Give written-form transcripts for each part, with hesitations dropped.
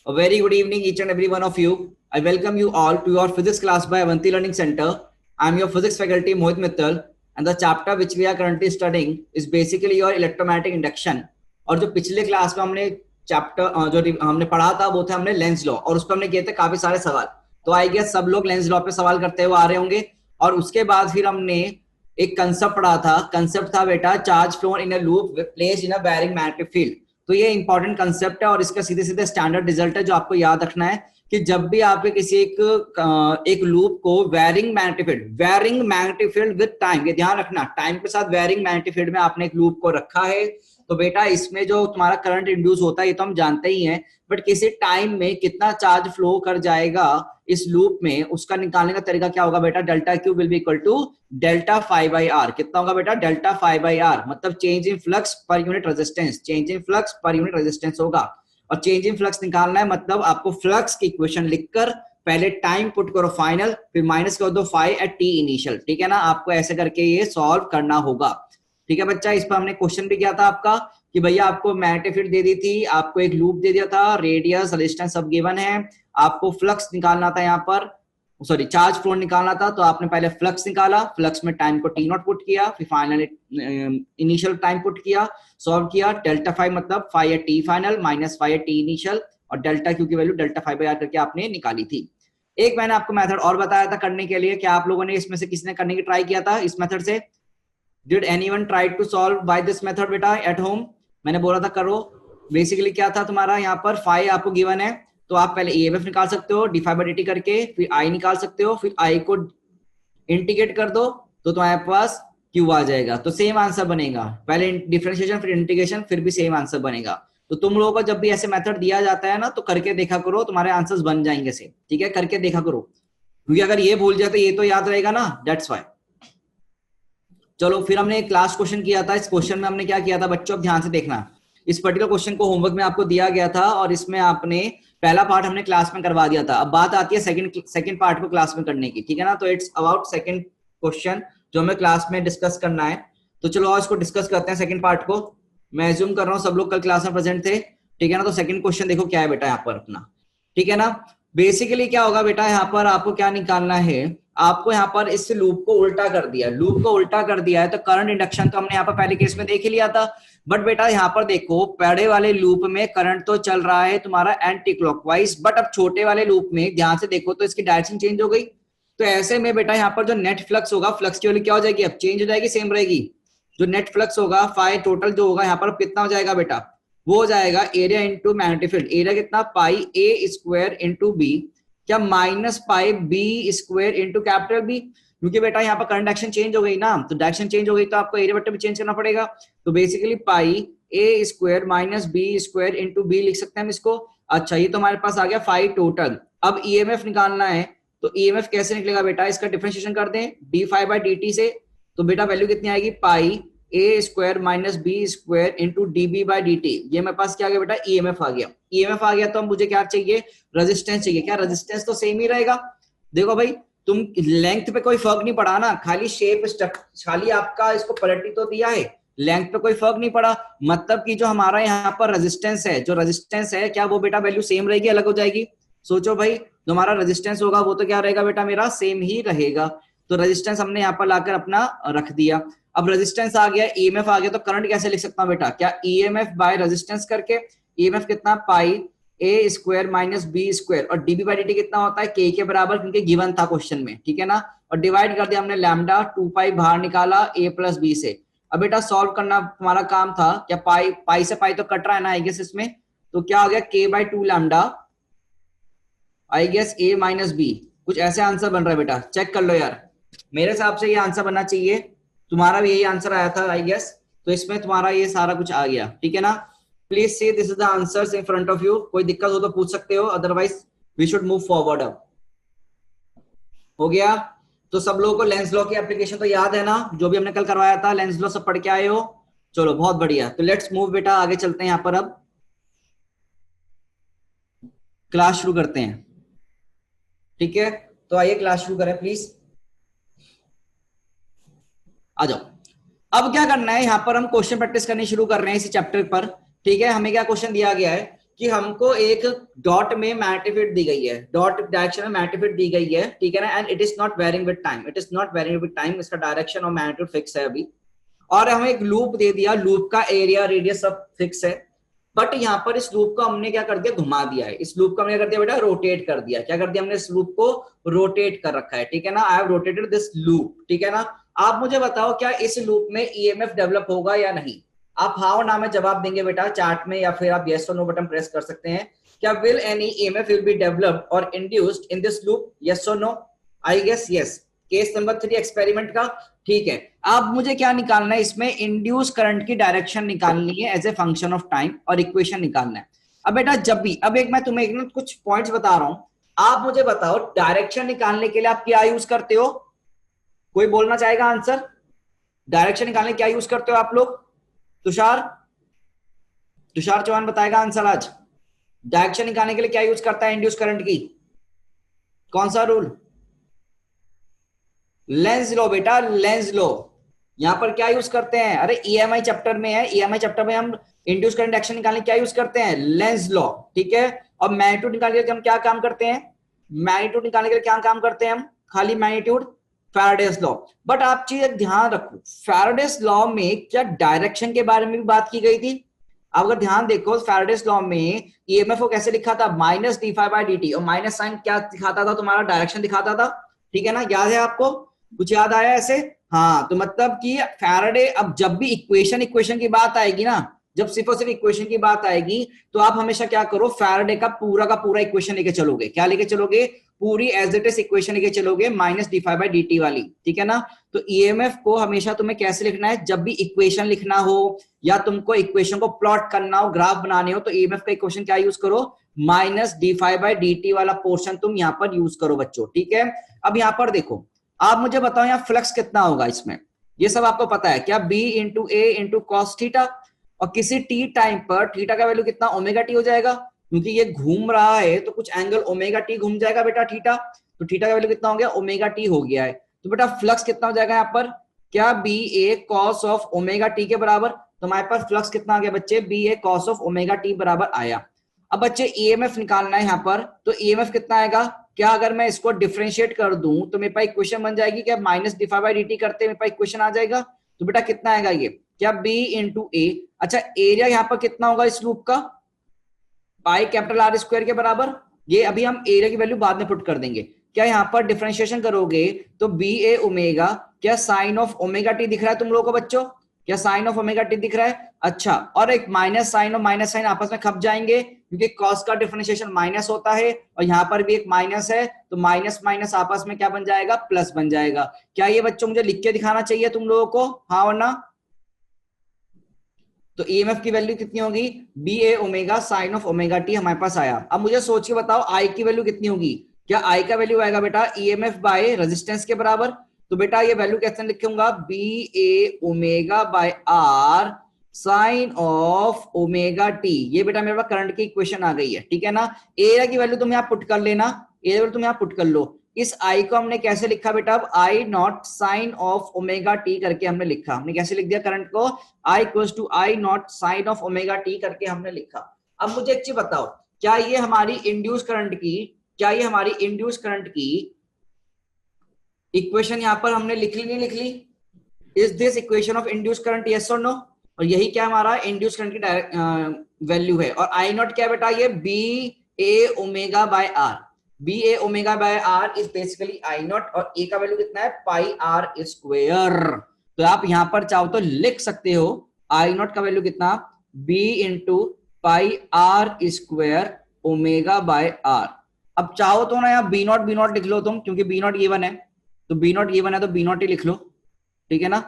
A very good evening, each and every one of you. I welcome you all to your physics class by Avanti Learning Center. I am your physics faculty Mohit Mittal, and the chapter which we are currently studying is basically your electromagnetic induction. और जो पिछले class में हमने chapter जो हमने पढ़ा था वो था हमने लेंस लॉ, और उस पर हमने किए थे काफी सारे सवाल. तो आई गेस सब लोग लेंस लॉ पे सवाल करते हुए आ रहे होंगे. और उसके बाद फिर हमने एक कंसेप्ट पढ़ा था. कंसेप्ट था बेटा charge flown in a loop placed in a bearing magnetic field. तो ये इंपॉर्टेंट कंसेप्ट है और इसका सीधे सीधे स्टैंडर्ड रिजल्ट है जो आपको याद रखना है कि जब भी आपके किसी एक लूप को varying magnetic field with time, ये ध्यान रखना, टाइम के साथ वेरिंग मैग्नेटिक फील्ड में आपने एक लूप को रखा है, तो बेटा इसमें जो तुम्हारा करंट इंड्यूस होता है ये तो हम जानते ही हैं, बट किसी टाइम में कितना चार्ज फ्लो कर जाएगा इस लूप में उसका निकालने का तरीका क्या होगा बेटा. Delta Q will be equal to delta phi by R. कितना होगा बेटा? डेल्टा फाई बाई आर, मतलब change in flux per unit resistance. Change in flux per unit resistance होगा. और चेंज इन फ्लक्स निकालना है मतलब आपको फ्लक्स की इक्वेशन लिखकर पहले टाइम पुट करो फाइनल, फिर माइनस कर दो फाई एट टी इनिशियल. ठीक है ना, आपको ऐसे करके ये सॉल्व करना होगा. ठीक है बच्चा, इस पर हमने क्वेश्चन भी किया था आपका कि भैया आपको मैग्नेटिक फील्ड दे दी थी, आपको एक लूप दे दिया था, रेडियस रेजिस्टेंस सब गिवन है, आपको फ्लक्स निकालना था, यहाँ पर सॉरी चार्ज फ्लो निकालना था. तो आपने पहले फ्लक्स निकाला, फ्लक्स में टाइम को टी नॉट पुट किया, फिर फाइनल इनिशियल टाइम पुट किया, सॉल्व किया. डेल्टा फाइव मतलब phi T final minus phi T initial, और डेल्टा क्यू की value delta phi by R करके आपने निकाली थी. एक मैंने आपको मेथड और बताया था करने के लिए. क्या आप लोगों ने इसमें से किसी ने करने की ट्राई किया था इस मेथड से? Did anyone try to solve by this method बेटा at home? मैंने बोला था करो. बेसिकली क्या था तुम्हारा, यहाँ पर फाई आपको गिवन है, तो आप पहले EMF निकाल सकते हो D phi by D T करके, फिर I निकाल सकते हो, फिर I को इंटीग्रेट कर दो तो तुम्हारे पास Q आ जाएगा. तो सेम आंसर बनेगा, पहले डिफरेंशिएशन फिर इंटीग्रेशन, फिर भी सेम आंसर बनेगा. तो तुम लोगों को जब भी ऐसे मेथड दिया जाता है ना तो करके देखा करो, तुम्हारे आंसर्स बन जाएंगे सेम. ठीक है, करके देखा करो, क्योंकि अगर ये भूल जाए तो ये तो याद रहेगा ना, दैट्स वाई. चलो फिर हमने एक लास्ट क्वेश्चन किया था. इस क्वेश्चन में हमने क्या किया था बच्चों, अब ध्यान से देखना. इस पर्टिकुलर क्वेश्चन को होमवर्क में आपको दिया गया था और इसमें आपने पहला पार्ट हमने क्लास में करवा दिया था. अब बात आती है सेकंड पार्ट को क्लास में करने की. ठीक है ना, तो इट्स अबाउट सेकंड क्वेश्चन जो हमें क्लास में डिस्कस करना है. तो चलो आज इसको डिस्कस करते हैं सेकंड पार्ट को. मैं एज्यूम कर रहा हूँ सब लोग कल क्लास में प्रेजेंट थे. ठीक है ना, तो सेकंड क्वेश्चन देखो क्या है बेटा यहाँ पर अपना. ठीक है ना, बेसिकली क्या होगा बेटा, यहाँ पर आपको क्या निकालना है, आपको यहाँ पर इस लूप को उल्टा कर दिया. लूप को उल्टा कर दिया है तो करंट इंडक्शन तो हमने यहाँ पर पहले केस में देख ही लिया था. बट बेटा यहाँ पर देखो, बड़े वाले लूप में करंट तो चल रहा है तुम्हारा एंटी क्लॉकवाइज, बट अब छोटे वाले लूप में ध्यान से देखो तो इसकी डायरेक्शन चेंज हो गई. तो ऐसे में बेटा यहाँ पर जो नेट फ्लक्स होगा, फ्लक्स की वैल्यू क्या हो जाएगी, अब चेंज हो जाएगी, सेम रहेगी. जो नेट फ्लक्स होगा फाई टोटल जो होगा यहाँ पर कितना हो जाएगा बेटा, वो हो जाएगा area into magnetic field. Area कितना, पाई ए स्क्वायर इंटू बी, क्या minus pi B square into capital B. क्योंकि बेटा यहाँ पर करंट डायरेक्शन चेंज हो गई ना, तो डायरेक्शन चेंज हो गई तो आपको एरिया वेक्टर भी चेंज करना पड़ेगा. तो बेसिकली पाई ए square minus b square into b लिख सकते हैं हम इसको. अच्छा, ये तो हमारे पास आ गया फाई टोटल. अब ईएमएफ निकालना है, तो ईएमएफ कैसे निकलेगा बेटा, इसका डिफरेंशिएशन कर दें d phi by D t से. तो बेटा वैल्यू कितनी आएगी, pi A square minus b square into d b by D t. ये मेरे पास क्या आ गया बेटा, ईएमएफ आ गया. ईएमएफ आ गया तो मुझे क्या चाहिए, रेजिस्टेंस चाहिए. क्या रेजिस्टेंस तो सेम ही रहेगा. देखो भाई, तुम लेंथ पे कोई फर्क नहीं पड़ा ना, खाली शेप खाली आपका इसको पलटी तो दिया है, लेंथ पे कोई फर्क नहीं पड़ा. मतलब कि जो हमारा यहाँ पर रेजिस्टेंस है, जो रेजिस्टेंस है क्या वो बेटा वैल्यू सेम रहेगी, अलग हो जाएगी. सोचो भाई, जो हमारा रेजिस्टेंस होगा वो तो क्या रहेगा बेटा, मेरा सेम ही रहेगा. तो रेजिस्टेंस हमने यहाँ पर लाकर अपना रख दिया. अब रेजिस्टेंस आ गया, ईएमएफ आ गया, तो करंट कैसे लिख सकता हूँ बेटा, क्या ईएमएफ बाय रेजिस्टेंस करके. ईएमएफ कितना, पाई ए स्क्वायर माइनस बी स्क्वायर, और डीबी बाई डी कितना होता है, के बराबर, क्योंकि गिवन था क्वेश्चन में. ठीक है ना, और डिवाइड कर दिया हमने लैम्डा, 2 पाई बाहर निकाला ए प्लस बी से. अब बेटा सॉल्व करना हमारा काम था. क्या पाई से पाई तो कट रहा है ना आई गेस इसमें, तो क्या हो गया K by 2 lambda I guess A minus B. कुछ ऐसे आंसर बन रहा है बेटा, चेक कर लो यार. मेरे हिसाब से ये आंसर बनना चाहिए, तुम्हारा भी यही आंसर आया था आई गेस. तो इसमें तुम्हारा ये सारा कुछ आ गया. ठीक है ना, please see this is the answers in front of you. कोई दिक्कत हो तो पूछ सकते हो, otherwise we should move forward. अब हो गया. तो सब लोगों को लेंस लॉ की एप्लीकेशन तो याद है ना, जो भी हमने कल करवाया था, लेंस लॉ सब पढ़ के आए हो. चलो बहुत बढ़िया. तो लेट्स मूव बेटा, आगे चलते हैं. यहाँ पर अब क्लास शुरू करते हैं. ठीक है, तो आइए क्लास शुरू करें प्लीज, आ जाओ. अब क्या करना है, यहाँ पर हम क्वेश्चन प्रैक्टिस करनी शुरू कर रहे हैं इसी चैप्टर पर. ठीक है, हमें क्या क्वेश्चन दिया गया है कि हमको एक डॉट में मैग्नेटिक दी गई है, डॉट डायरेक्शन में मैग्नेटिक दी गई है, ठीक है ना, and it is not varying with time, it is not varying with time, इसका डायरेक्शन और मैग्नेटिक फिक्स है अभी, और हमें एक लूप दे दिया, लूप का एरिया रेडियस सब फिक्स है, बट यहाँ पर इस लूप को हमने क्या कर दिया, घुमा दिया है, इस लूप को हमने क्या कर दिया बेटा, रोटेट कर दिया, क्या कर दिया हमने, इस लूप को रोटेट कर रखा है, ठीक है ना, I have rotated this loop, ठीक है ना। आप मुझे बताओ क्या इस लूप में ईएमएफ डेवलप होगा या नहीं, आप हाँ ना में जवाब देंगे बेटा चार्ट में, या फिर आप यस और नो बटन प्रेस कर सकते हैं। क्या will any EMF will be developed और induced in this loop, yes और no, I guess yes. Case number 3 experiment का, ठीक है। अब मुझे क्या निकालना है इसमें, इंड्यूस करंट की डायरेक्शन निकालनी है as a function of time, और इक्वेशन निकालना है। अब बेटा जब भी, अब एक मैं तुम्हें एक कुछ पॉइंट्स बता रहा हूं, आप मुझे बताओ डायरेक्शन निकालने के लिए आप क्या यूज करते हो, कोई बोलना चाहेगा आंसर, डायरेक्शन निकालने क्या यूज करते हो आप लोग, तुषार, तुषार चौहान बताएगा आंसर आज, डायरेक्शन निकालने के लिए क्या यूज करता है इंड्यूस करंट की, कौन सा रूल, लेंस लो बेटा, लेंस लो। यहां पर क्या यूज करते हैं, अरे ईएमआई चैप्टर में है, ईएमआई चैप्टर में हम इंड्यूस करंट एक्शन निकालने क्या यूज करते हैं, लेंस लो, ठीक है। और मैग्नीट्यूड निकालने के लिए हम क्या काम करते हैं, मैग्नीट्यूड निकालने के लिए क्या काम करते हैं हम, खाली मैग्नीट्यूड, फैराडेस लॉ। बट आप चीज ध्यान रखो, फैराडेस लॉ में क्या डायरेक्शन के बारे में भी बात की गई थी, आप अगर ध्यान देखो फैराडेस लॉ में ईएमएफ को कैसे लिखा था, minus D phi by D T, और माइनस साइन क्या दिखाता था, तुम्हारा डायरेक्शन दिखाता था, ठीक है ना, याद है आपको, कुछ याद आया ऐसे, हाँ। तो मतलब कि फैराडे, अब जब भी इक्वेशन इक्वेशन की बात आएगी ना, जब सिर्फ और सिर्फ इक्वेशन की बात आएगी, तो आप हमेशा क्या करो, फैराडे का पूरा इक्वेशन लेके चलोगे, क्या लेके चलोगे, पूरी एज इट इज इक्वेशन लेके चलोगे, minus D phi by D T वाली, ठीक है ना। तो ईएमएफ को हमेशा तुम्हें कैसे लिखना है, जब भी इक्वेशन लिखना हो या तुमको इक्वेशन को प्लॉट करना हो, ग्राफ बनाने हो, तो ईएमएफ का इक्वेशन क्या यूज करो, minus D phi by D T वाला पोर्शन तुम यहां पर यूज करो बच्चों, ठीक है। अब यहां पर देखो, आप मुझे बताओ यहाँ फ्लक्स कितना होगा इसमें, ये सब आपको पता है क्या, बी इंटू ए इंटू कॉस थीटा, और किसी टी टाइम पर थीटा का वैल्यू कितना, ओमेगा टी हो जाएगा, क्योंकि ये घूम रहा है तो कुछ एंगल ओमेगा टी घूम जाएगा बेटा थीटा, तो थीटा का वैल्यू कितना हो गया, ओमेगा टी हो गया है। तो बेटा फ्लक्स कितना हो जाएगा यहाँ पर, क्या B A cos of omega T के बराबर, तो हमारे पास फ्लक्स कितना आ गया बच्चे, B A cos of omega T बराबर आया। अब बच्चे ईएमएफ निकालना है यहाँ पर, तो ईएमएफ कितना आएगा, क्या अगर मैं इसको डिफरेंशिएट कर दूं तो मेरे पास इक्वेशन बन जाएगी, क्या minus D phi by D T करते मेरे पास इक्वेशन आ जाएगा, तो बेटा कितना आएगा ये, क्या बी इंटू ए, अच्छा एरिया यहाँ पर कितना होगा इस लूप का, पाई कैपिटल आर स्क्वायर के बराबर, ये अभी हम एरिया की वैल्यू बाद में पुट कर देंगे। क्या यहाँ पर डिफरेंशिएशन करोगे तो बी ए ओमेगा, क्या साइन ऑफ ओमेगा टी दिख रहा है तुम लोगों को बच्चों, क्या साइन ऑफ ओमेगा टी दिख रहा है, अच्छा, और एक माइनस साइन और माइनस साइन आपस में खप जाएंगे, क्योंकि कॉस का डिफरेंशिएशन माइनस होता है, और यहाँ पर भी एक माइनस है, तो माइनस माइनस आपस में क्या बन जाएगा, प्लस बन जाएगा। क्या ये बच्चों मुझे लिख के दिखाना चाहिए तुम लोगों को, हाँ वरना, तो ईएमएफ की वैल्यू कितनी होगी, B A omega sine of omega T हमारे पास आया। अब मुझे सोच के बताओ आई की वैल्यू कितनी होगी, क्या आई का वैल्यू आएगा बेटा ईएमएफ बाय रेजिस्टेंस के बराबर, तो बेटा ये वैल्यू कैसे लिखूंगा, B A omega by R sine of omega T, ये बेटा मेरे पास करंट की इक्वेशन आ गई है, ठीक है ना। एरिया की वैल्यू तुम यहाँ पुट कर लेना, एरिया वैल्यू तुम यहाँ पुट कर लो। इस आई को हमने कैसे लिखा बेटा, अब I naught sine of omega t करके हमने लिखा, हमने कैसे लिख दिया करंट को, I equals to I naught sine of omega t करके हमने लिखा। अब मुझे एक चीज बताओ, क्या ये हमारी इंड्यूस करंट की, क्या ये हमारी इंड्यूस करंट की इक्वेशन यहां पर हमने लिख ली नहीं लिख ली, is this equation of induce current, yes और नो, और यही क्या हमारा इंड्यूस करंट की वैल्यू है, और आई नॉट क्या बेटा, ये B A omega by R, B A omega by R is basically I naught, और ए का वैल्यू कितना है, पाई आर स्क्वायर। तो आप यहां पर चाहो तो लिख सकते हो आई नॉट का वैल्यू कितना, B into pi R square omega by R. अब चाहो तो ना यहाँ बी नॉट लिख लो तुम, क्योंकि बी नॉट गिवन है, तो बी नॉट गिवन है तो बी नॉट ही लिख लो, ठीक है ना,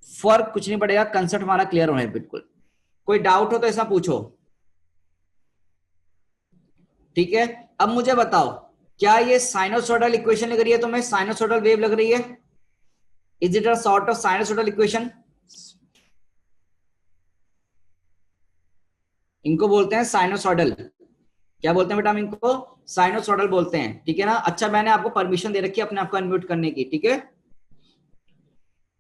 फर्क कुछ नहीं पड़ेगा, कंसेप्ट हमारा क्लियर होना है बिल्कुल। कोई डाउट हो तो ऐसा पूछो, ठीक है। अब मुझे बताओ, क्या ये साइनोसॉइडल इक्वेशन लग रही है तुम्हें, साइनोसॉइडल वेव लग रही है, is it a sort of sinusoidal equation, इनको बोलते हैं साइनोसॉइडल, क्या बोलते हैं बेटा हम इनको, साइनोसॉइडल बोलते हैं, ठीक है ना। अच्छा मैंने आपको परमिशन दे रखी है अपने आप को अनम्यूट करने की, ठीक है।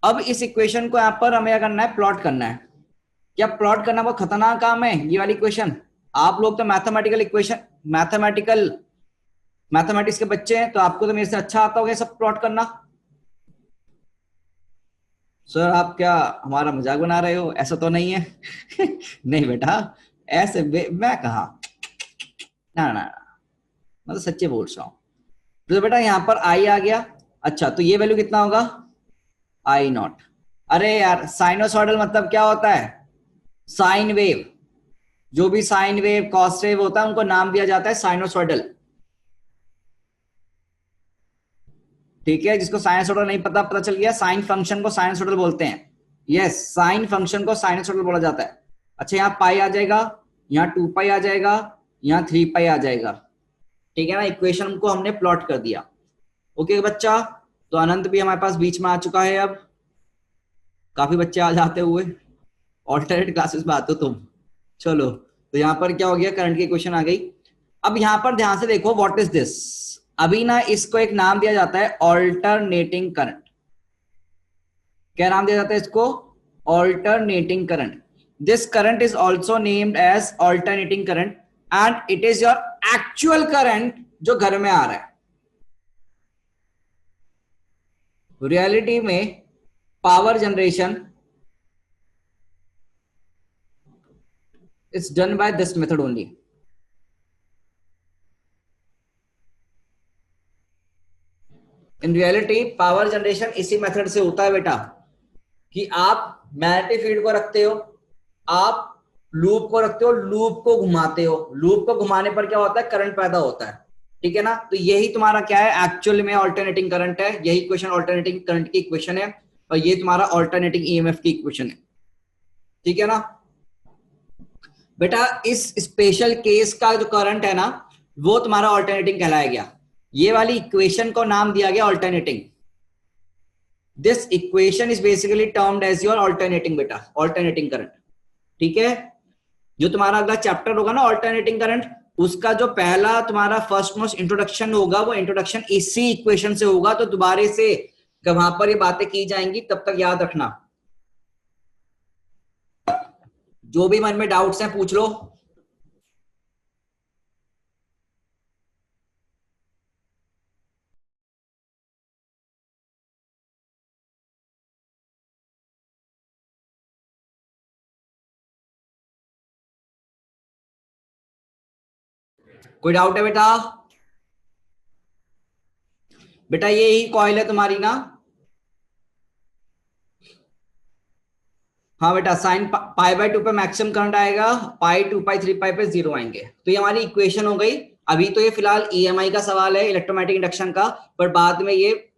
अब इस इक्वेशन को यहां पर हमें क्या करना है, प्लॉट करना है। क्या प्लॉट करना बहुत खतरनाक काम है ये वाली इक्वेशन, आप लोग तो मैथमेटिक्स के बच्चे हैं, तो आपको तो मेरे से अच्छा आता होगा ये सब प्लॉट करना। सर आप क्या हमारा मजाक बना रहे हो? ऐसा तो नहीं है। नहीं बेटा, ऐसे मैं कहा, ना ना ना, मैं तो सच्चे बोल रहा हूँ। तो बेटा यहाँ पर आई आ गया। अच्छा, तो ये वैल्यू कितना होगा? आई नॉट। अरे यार, साइनोसॉइडल मतलब क्या होता है? Sine wave. जो भी साइन वेव, कॉस वेव होता है, उनको नाम दिया जाता है साइनोसॉइडल। ठीक है, जिसको साइनोसॉइडल नहीं पता, पता चल गया। साइन फंक्शन को साइनोसॉइडल बोलते हैं। यस, साइन फंक्शन को साइनोसॉइडल बोला जाता है। अच्छा, यहाँ पाई आ जाएगा, यहाँ 2 पाई आ जाएगा, यहाँ 3 पाई आ जाएगा। ठीक है ना, इक्वेशन को हमने प्लॉट कर दिया। ओके बच्चा, तो अनंत भी हमारे पास बीच में आ चुका है। अब काफी बच्चे आ जाते हुए, ऑल्टरनेट क्लासेस में आते हो तुम। चलो, तो यहाँ पर क्या हो गया, करंट की इक्वेशन आ गई। अब यहाँ पर ध्यान से देखो, व्हाट इज दिस। अभी ना इसको एक नाम दिया जाता है ऑल्टरनेटिंग करंट। क्या नाम दिया जाता है इसको? Alternating current. This current is also named as alternating current and it is your actual current जो घर में आ रहा है। रियलिटी में power generation is done by this method only. In reality power generation इसी मेथड से होता है बेटा, कि आप मैग्नेटिक फील्ड को रखते हो, आप लूप को रखते हो, लूप को घुमाते हो, लूप को घुमाने पर क्या होता है? करंट पैदा होता है। ठीक है ना, तो यही तुम्हारा क्या है, एक्चुअल में ऑल्टरनेटिंग करंट है। यही इक्वेशन ऑल्टरनेटिंग करंट की इक्वेशन है, और ये तुम्हारा ऑल्टरनेटिंग ईएमएफ की इक्वेशन है। ठीक है ना बेटा, इस स्पेशल केस का जो करंट है ना, वो तुम्हारा ऑल्टरनेटिंग कहलाया गया। ये वाली इक्वेशन को नाम दिया गया alternating. This equation is basically termed as your alternating बेटा, ऑल्टरनेटिंग करंट। ठीक है, जो तुम्हारा अगला चैप्टर होगा ना ऑल्टरनेटिंग करंट, उसका जो पहला तुम्हारा फर्स्ट मोस्ट इंट्रोडक्शन होगा, वो इंट्रोडक्शन इसी इक्वेशन से होगा। तो दोबारा से वहां पर ये बातें की जाएंगी, तब तक याद रखना। जो भी मन में डाउट्स हैं पूछ लो। कोई डाउट है बेटा? बेटा ये ही कॉइल है तुम्हारी ना? हाँ बेटा, साइन पाई बाय 2 पे मैक्सिमम करंट आएगा, पाई 2 पाई 3 पाई पे 0 आएंगे। तो ये हमारी इक्वेशन हो गई। अभी तो ये फिलहाल ईएमआई का सवाल है, इलेक्ट्रोमैग्नेटिक इंडक्शन का, पर बाद में ये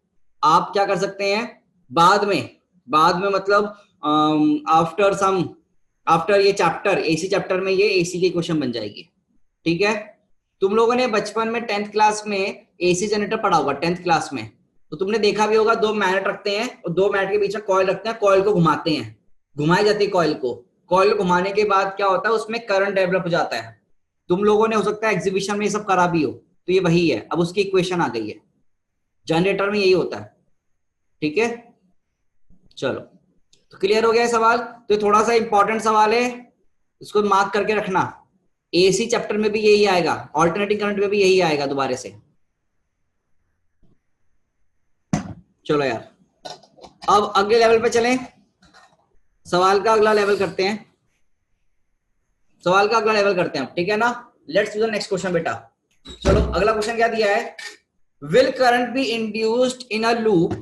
आप क्या कर सकते हैं, बाद में मतलब आफ्टर ये चैप्टर, एसी चैप्टर में ये एसी की क्वेश्चन बन जाएगी। ठीक है, तुम लोगों ने बचपन में 10th क्लास में एसी जनरेटर पढ़ा होगा 10th क्लास में, तो तुमने देखा भी होगा, 2 मैग्नेट रखते हैं और 2 मैग्नेट के बीच में कॉइल रखते हैं, कॉइल को घुमाते हैं, घुमाई जाती है कॉइल को। कॉइल घुमाने के बाद क्या होता है, उसमें करंट डेवलप हो जाता है। तुम लोगों ने हो सकता है एग्जीबिशन में ये सब करा भी हो, तो ये वही है। अब उसकी इक्वेशन आ गई है, जनरेटर में यही होता है। ठीक है, चलो, तो क्लियर हो गया है सवाल। तो ये थोड़ा सा इंपॉर्टेंट सवाल है, इसको मार्क करके रखना। एसी चैप्टर में भी यही आएगा, ऑल्टरनेटिंग करंट में भी यही आएगा दोबारा से। चलो यार, अब अगले लेवल पे चलें। सवाल का अगला लेवल करते हैं, ठीक है ना। Let's do the next question बेटा। चलो, अगला क्वेश्चन क्या दिया है, will current be induced in a loop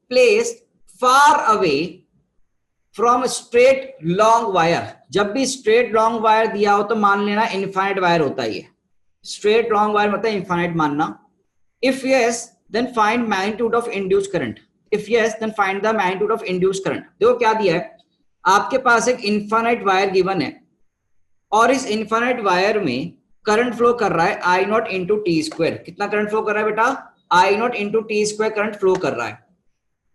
placed far away from straight long wire. जब भी स्ट्रेट लॉन्ग वायर दिया हो तो मान लेना इनफाइनाइट वायर होता है ये। स्ट्रेट लॉन्ग वायर मतलब इनफाइनाइट मानना। If yes then find magnitude of induced current. If yes then find the magnitude of induced current. देखो क्या दिया है, आपके पास एक इनफाइनाइट वायर गिवन है, और इस इनफाइनाइट वायर में करंट फ्लो कर रहा है I naught into t square. कितना करंट फ्लो कर रहा है बेटा? I naught into t square current flow कर रहा है।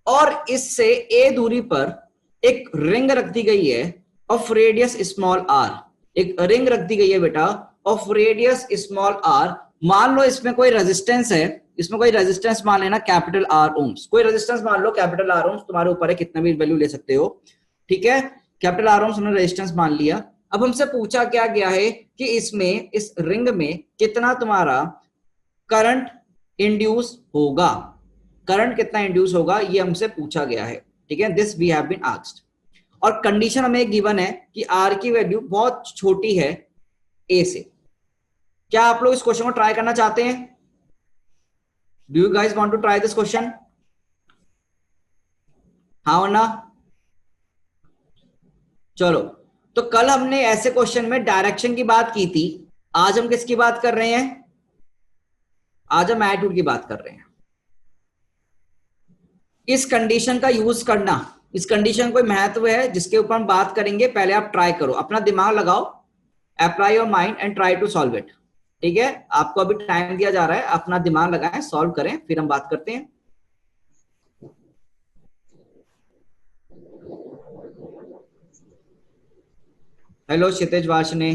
और इससे ए दूरी पर एक रिंग रख दी गई है ऑफ रेडियस स्मॉल आर। एक रिंग रख दी गई है बेटा ऑफ रेडियस स्मॉल आर। मान लो इसमें कोई रेजिस्टेंस है, इसमें कोई रेजिस्टेंस मान लेना कैपिटल आर ओम्स। कोई रेजिस्टेंस मान लो कैपिटल आर ओम्स, तुम्हारे ऊपर है कितना भी वैल्यू ले सकते हो। ठीक है, कैपिटल आर ओम्स हमने रेजिस्टेंस मान लिया। अब हमसे पूछा क्या गया है कि इसमें, इस रिंग में कितना तुम्हारा करंट इंड्यूस होगा, करंट कितना इंड्यूस होगा, ये हमसे पूछा गया है। ठीक है, this we have been asked. और कंडीशन हमें गिवन है कि आर की वैल्यू बहुत छोटी है ए से। क्या आप लोग इस क्वेश्चन को ट्राई करना चाहते हैं? Do you guys want to try this question? हाँ और ना? चलो, तो कल हमने ऐसे क्वेश्चन में डायरेक्शन की बात की थी, आज हम किसकी बात कर रहे हैं? आज हम मैग्नीट्यूड की बात कर रहे हैं। इस कंडीशन का यूज करना, इस कंडीशन कोई महत्व है जिसके ऊपर हम बात करेंगे, पहले आप ट्राई करो, अपना दिमाग लगाओ, apply your mind and try to solve it. ठीक है, आपको अभी टाइम दिया जा रहा है, अपना दिमाग लगाएं, सॉल्व करें, फिर हम बात करते हैं। हेलो क्षितिज वाशने,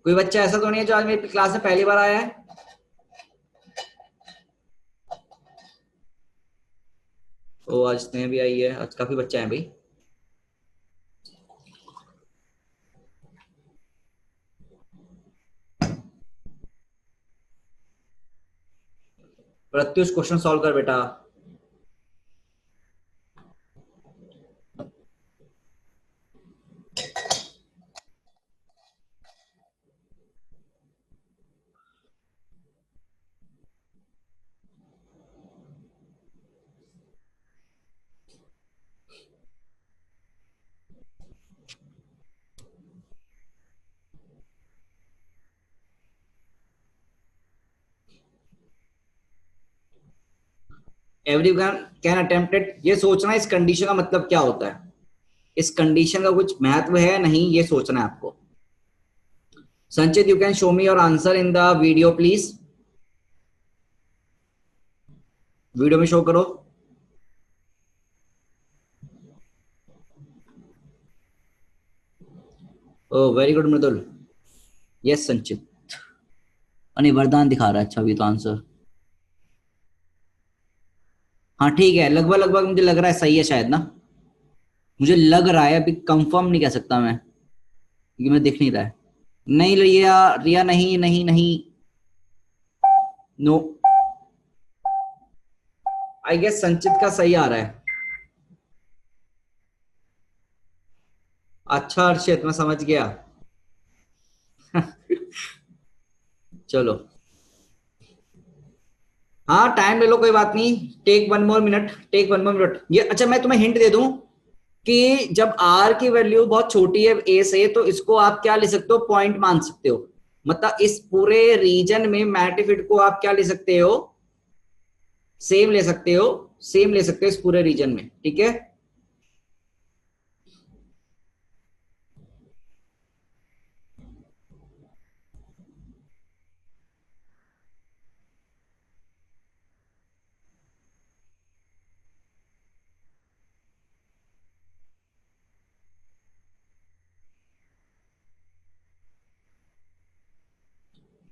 कोई बच्चा ऐसा तो नहीं है जो आज मेरी क्लास में पहली बार आया है? ओ, आज स्नेह भी आई है, आज काफी बच्चे हैं भाई। प्रत्युष क्वेश्चन सॉल्व कर बेटा। Everyone can attempt it. ये सोचना इस कंडीशन का मतलब क्या होता है, इस कंडीशन का कुछ महत्व है नहीं, ये सोचना है आपको। संचित, you can show me your answer in the video please, video में शो करो। ओ वेरी गुड मृदुल, यस संचित। नहीं, वरदान दिखा रहा है, अच्छा अभी तो आंसर। हाँ ठीक है, लगभग लगभग मुझे लग रहा है सही है शायद ना, मुझे लग रहा है, अभी कंफर्म नहीं कह सकता मैं क्योंकि मैं दिख नहीं रहा है। नहीं रिया, रिया नहीं नहीं नहीं, नो, आई गेस संचित का सही आ रहा है। अच्छा हर्षित, मैं समझ गया। चलो, हाँ टाइम ले लो, कोई बात नहीं, take one more minute, take one more minute. ये अच्छा, मैं तुम्हें हिंट दे दूं कि जब आर की वैल्यू बहुत छोटी है ए से, तो इसको आप क्या ले सकते हो, पॉइंट मान सकते हो। मतलब इस पूरे रीजन में मैग्नीट्यूड को आप क्या ले सकते हो, सेम ले सकते हो, सेम ले सकते हो इस पूरे रीजन में। ठीक है,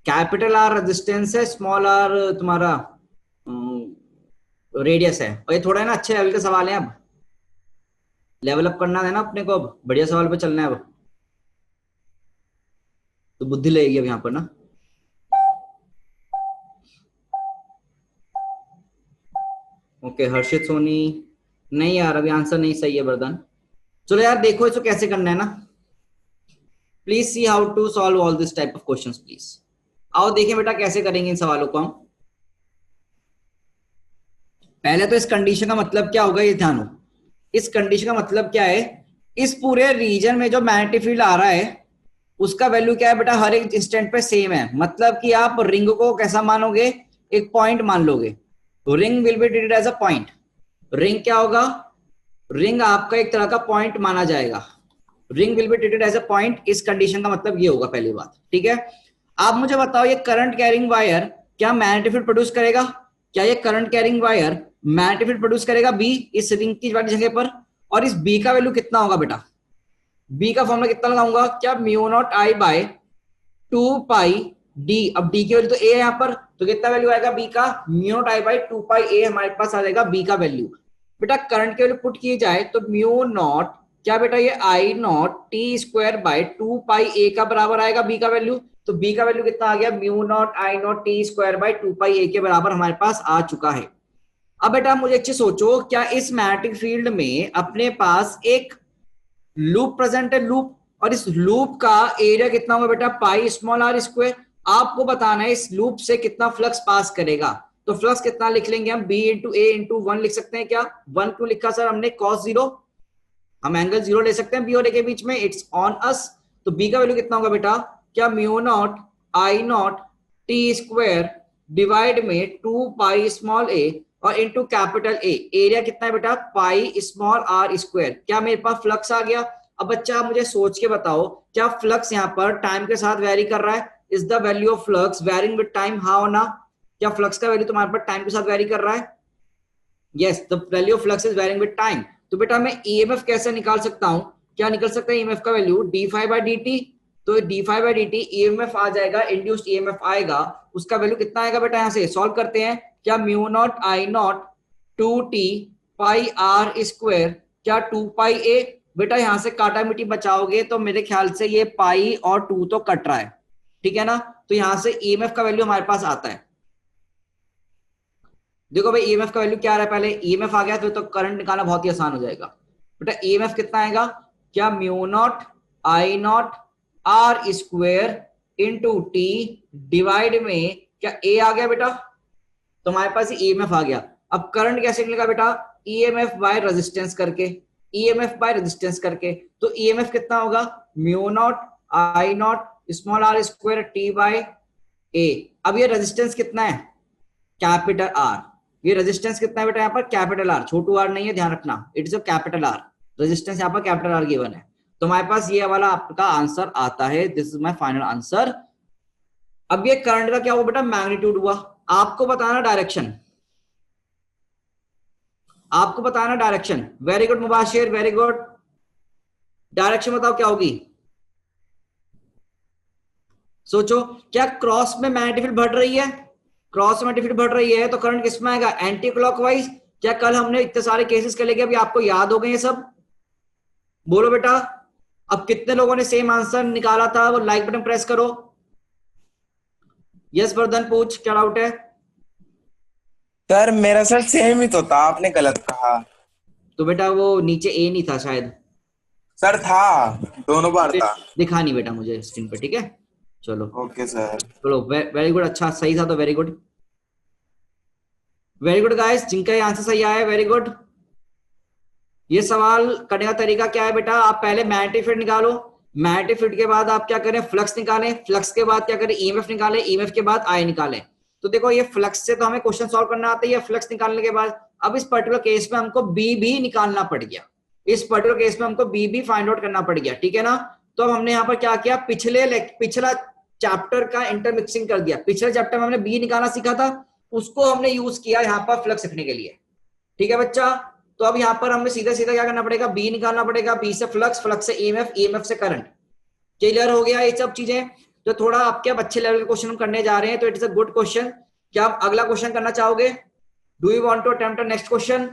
कैपिटल आर रेजिस्टेंस है, स्मॉल आर तुम्हारा रेडियस है। और ये थोड़ा है ना, अच्छे लेवल के सवाल हैं, अब लेवल अप करना है ना अपने को, अब बढ़िया सवाल पे चलना है अब, तो बुद्धि लगेगी अब यहाँ पर ना। ओके हर्षित सोनी, नहीं यार अभी आंसर नहीं सही है वरदान। चलो यार देखो इसको कैसे करना है ना, please see how to solve all this type of questions please. आओ देखें बेटा कैसे करेंगे इन सवालों को हम। पहले तो इस कंडीशन का मतलब क्या होगा ये ध्यान हो, इस कंडीशन का मतलब क्या है, इस पूरे रीजन में जो मैग्नेटिक फील्ड आ रहा है उसका वैल्यू क्या है बेटा, हर एक इंस्टेंट पे सेम है। मतलब कि आप रिंग को कैसा मानोगे, एक पॉइंट मान लोगे, तो ring will be treated as a point. Ring क्या होगा, रिंग आपका एक तरह का पॉइंट माना जाएगा, ring will be treated as a point. इस कंडीशन का मतलब ये होगा पहली बात। ठीक है, आप मुझे बताओ ये करंट कैरिंग वायर क्या मैग्नेटिक फील्ड प्रोड्यूस करेगा? क्या ये current carrying wire magnetic field produce करेगा बी, इस रिंग की वाली जगह पर? और इस बी का वैल्यू कितना होगा बेटा, बी का फॉर्मूला कितना लगाऊंगा, क्या म्यू नॉट आई बाय 2 पाई डी। अब डी की वैल्यू तो ए है यहाँ पर, तो कितना वैल्यू आएगा बी का, म्यू नॉट आई बाय 2 पाई ए हमारे पास आ जाएगा बी का वैल्यू। बेटा करंट की वैल्यू पुट की जाए तो म्यू नॉट क्या बेटा ये आई नॉट टी स्क्वायर बाय 2 पाई ए का बराबर आएगा बी का वैल्यू। तो बी का वैल्यू कितना आ गया, mu naught I not T square by 2 पाई ए के बराबर हमारे पास आ चुका है। अब बेटा मुझे अच्छे सोचो, क्या इस मैग्नेटिक फील्ड में अपने पास एक लूप प्रेजेंट है, लूप, और इस लूप का एरिया कितना हुआ बेटा पाई स्मॉल आर स्क्वायर। आपको बताना है इस लूप से कितना फ्लक्स पास करेगा। तो फ्लक्स कितना लिख लेंगे हम, बी इंटू ए इंटू 1 लिख सकते हैं क्या। 1 क्यों लिखा सर हमने, कॉस 0, हम एंगल 0 ले सकते हैं बी और ए के बीच में, इट्स ऑन अस। तो बी का वैल्यू कितना होगा बेटा, क्या mu naught I not T square divide में 2 पाई स्मॉल ए और इंटू कैपिटल ए, एरिया कितना है बेटा पाई स्मॉल आर स्क्वायर। क्या मेरे पास फ्लक्स आ गया। अब बच्चा मुझे सोच के बताओ, क्या फ्लक्स यहाँ पर टाइम के साथ वेरी कर रहा है, is the value of flux varying with time, हाँ ना। क्या फ्लक्स का वैल्यू तुम्हारे पास टाइम के साथ वेरी कर रहा है, yes the value of flux is varying with time. तो बेटा मैं ईएमएफ कैसे निकाल सकता हूं, क्या निकल सकता है ईएमएफ का value d phi by D t. तो d phi by D t EMF आ जाएगा, इंड्यूस्ड ईएमएफ आएगा, उसका वैल्यू कितना आएगा बेटा, यहां से सॉल्व करते हैं। क्या mu naught I naught 2 T pi R square, क्या 2 पाई ए, बेटा यहां से काटा मिट्टी बचाओगे तो मेरे ख्याल से ये पाई और 2 तो कट रहा है, ठीक है ना। तो यहां से ईएमएफ का वैल्यू हमारे पास आता है। देखो भाई ईएमएफ का वैल्यू क्या आ रहा है, पहले ईएमएफ आ गया तो करंट निकालना बहुत ही आसान हो जाएगा। बेटा ईएमएफ कितना आएगा, क्या mu naught I naught R square into T divide में क्या ए आ गया बेटा, तो हमारे पास ईएमएफ आ गया। अब करंट कैसे निकलेगा बेटा, ईएमएफ बाय रेजिस्टेंस करके, ईएमएफ बाय रेजिस्टेंस करके। तो ईएमएफ कितना होगा, mu naught I naught small r square t by a. अब ये रेजिस्टेंस कितना है, कैपिटल आर। ये रेजिस्टेंस कितना है बेटा यहाँ पर, कैपिटल आर, छोटू आर नहीं है, ध्यान रखना, it is a capital R. Resistance यहाँ पर कैपिटल आर गिवन है। तो हमारे पास ये वाला आपका आंसर आता है, this is my final answer. अब ये करंट का क्या हुआ बेटा, मैग्नीट्यूड हुआ। आपको बताना डायरेक्शन, आपको बताना direction. Very good Mubashir, very good. Direction बताओ क्या होगी, सोचो। क्या क्रॉस में मैग्नेटिक फील्ड बढ़ रही है, क्रॉस में फील्ड बढ़ रही है तो करंट किसमें आएगा, एंटी क्लॉकवाइज। क्या कल हमने इतने सारे केसेस कर लिए, अभी आपको याद हो गए ये सब, बोलो बेटा। अब कितने लोगों ने सेम आंसर निकाला था, वो लाइक बटन प्रेस करो। यस वर्धन पूछ, क्या डाउट है। सर मेरा सर सेम ही तो था, आपने गलत कहा। तो बेटा वो नीचे ए नहीं था शायद, सर था, दोनों बार था। दिखा नहीं बेटा मुझे स्क्रीन पे, ठीक है। चलो ओके सर। चलो वेरी गुड, अच्छा सही था तो very good, very good guys, जिनका ये आंसर सही आया वेरी गुड। ये सवाल करने का तरीका क्या है बेटा, आप पहले मैग्नेटिक फील्ड निकालो, मैग्नेटिक फील्ड के बाद आप क्या करें, फ्लक्स निकालें, फ्लक्स के बाद क्या करें, ईएमएफ निकालें, ईएमएफ के बाद आई निकालें। तो देखो ये फ्लक्स से तो हमें क्वेश्चन सॉल्व करना आता है, फ्लक्स निकालने के बाद अब इस पर्टिकुलर केस में हमको बी भी निकालना पड़ गया, इस पर्टिकुलर केस में हमको बी भी फाइंड आउट करना पड़ गया, ठीक है ना। तो अब हमने यहाँ पर क्या किया, पिछला चैप्टर का इंटरमिक्सिंग कर दिया। पिछले चैप्टर में हमने बी निकालना सीखा था, उसको हमने यूज किया यहाँ पर फ्लक्स लिखने के लिए, ठीक है बच्चा। तो अब यहाँ पर हमें सीधा सीधा क्या करना पड़ेगा, बी निकालना पड़ेगा, बी से फ्लक्स, फ्लक्स से ईएमएफ, ईएमएफ से करंट। क्लियर हो गया ये सब चीजें। तो थोड़ा आपके अब अच्छे लेवल के क्वेश्चन हम करने जा रहे हैं, तो it is a good question. क्या आप अगला क्वेश्चन करना चाहोगे, do you want to attempt next question.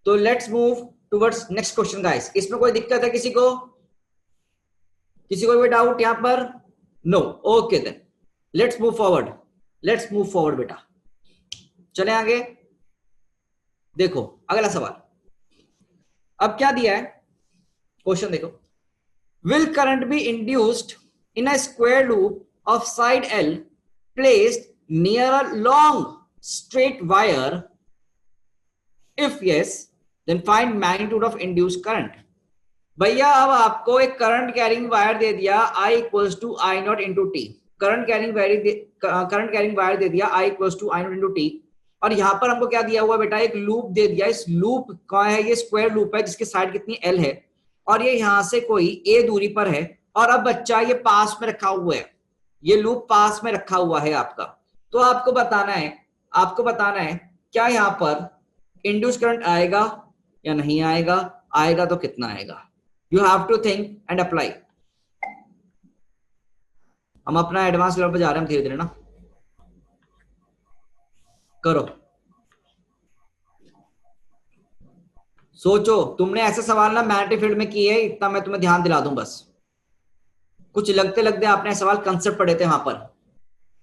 तो let's move towards next question guys. इसमें कोई दिक्कत है किसी को, किसी को भी डाउट यहाँ पर, no, okay then let's move forward, let's move forward बेटा, चले आगे। देखो अगला सवाल, अब क्या दिया है क्वेश्चन देखो, will current be induced in a square loop of side L placed near a long straight wire, if yes then find magnitude of induced current। भैया अब आपको एक करंट कैरिंग वायर दे दिया I equals to I naught into T, current carrying wire दे दिया I equals to I naught into T, और यहां पर हमको क्या दिया हुआ बेटा, एक लूप दे दिया। इस लूप का है, ये स्क्वायर लूप है जिसकी साइड कितनी L है, और ये यहां से कोई a दूरी पर है, और अब बच्चा ये पास में रखा हुआ है, ये लूप पास में रखा हुआ है आपका। तो आपको बताना है, आपको बताना है क्या यहां पर इंड्यूस करंट आएगा या नहीं आएगा, आएगा तो कितना आएगा। You have to think and apply. हम अपना एडवांस लेवल पर जा रहे हैं धीरे धीरे ना, करो। सोचो, तुमने ऐसे सवाल ना मैग्नेटिक फील्ड में किए, इतना मैं तुम्हें ध्यान दिला दूं बस। कुछ लगते लगते आपने सवाल कंसेप्ट पढ़े थे वहां पर,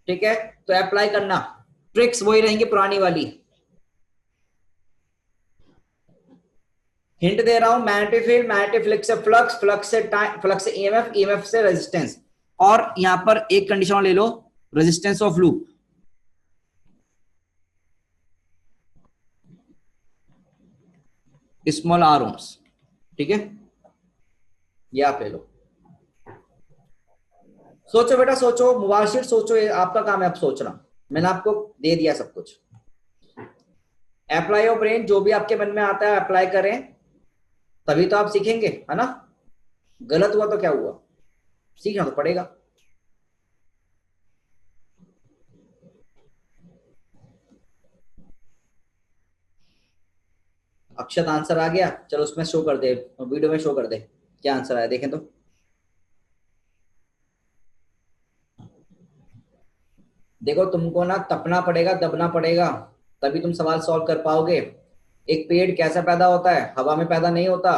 ठीक है? तो अप्लाई करना, ट्रिक्स वही रहेंगी पुरानी वाली। हिंट दे रहा हूं, मैग्नेटिक फील्ड, मैग्नेटिक फील्ड से फ्लक्स, फ्लक्स से टाइम, फ्लक्स से ईएमएफ, ईएमएफ से रेजिस्टेंस, और यहां पर एक कंडीशन ले लो, resistance of loop. Small R ohms, ठीक है? ये आप ले लो। सोचो बेटा सोचो, मुबाशिर सोचो, ये आपका काम है अब सोचना, मैंने आपको दे दिया सब कुछ। अप्लाई योर ब्रेन, जो भी आपके मन में आता है अप्लाई करें, तभी तो आप सीखेंगे, है ना? गलत हुआ तो क्या हुआ, सीखना तो पड़ेगा। अक्षत आंसर आ गया, चलो उसमें शो कर दे, वीडियो में शो कर दे क्या आंसर आया, देखें तो। देखो तुमको ना तपना पड़ेगा, दबना पड़ेगा, तभी तुम सवाल सॉल्व कर पाओगे। एक पेड़ कैसा पैदा होता है? हवा में पैदा नहीं होता।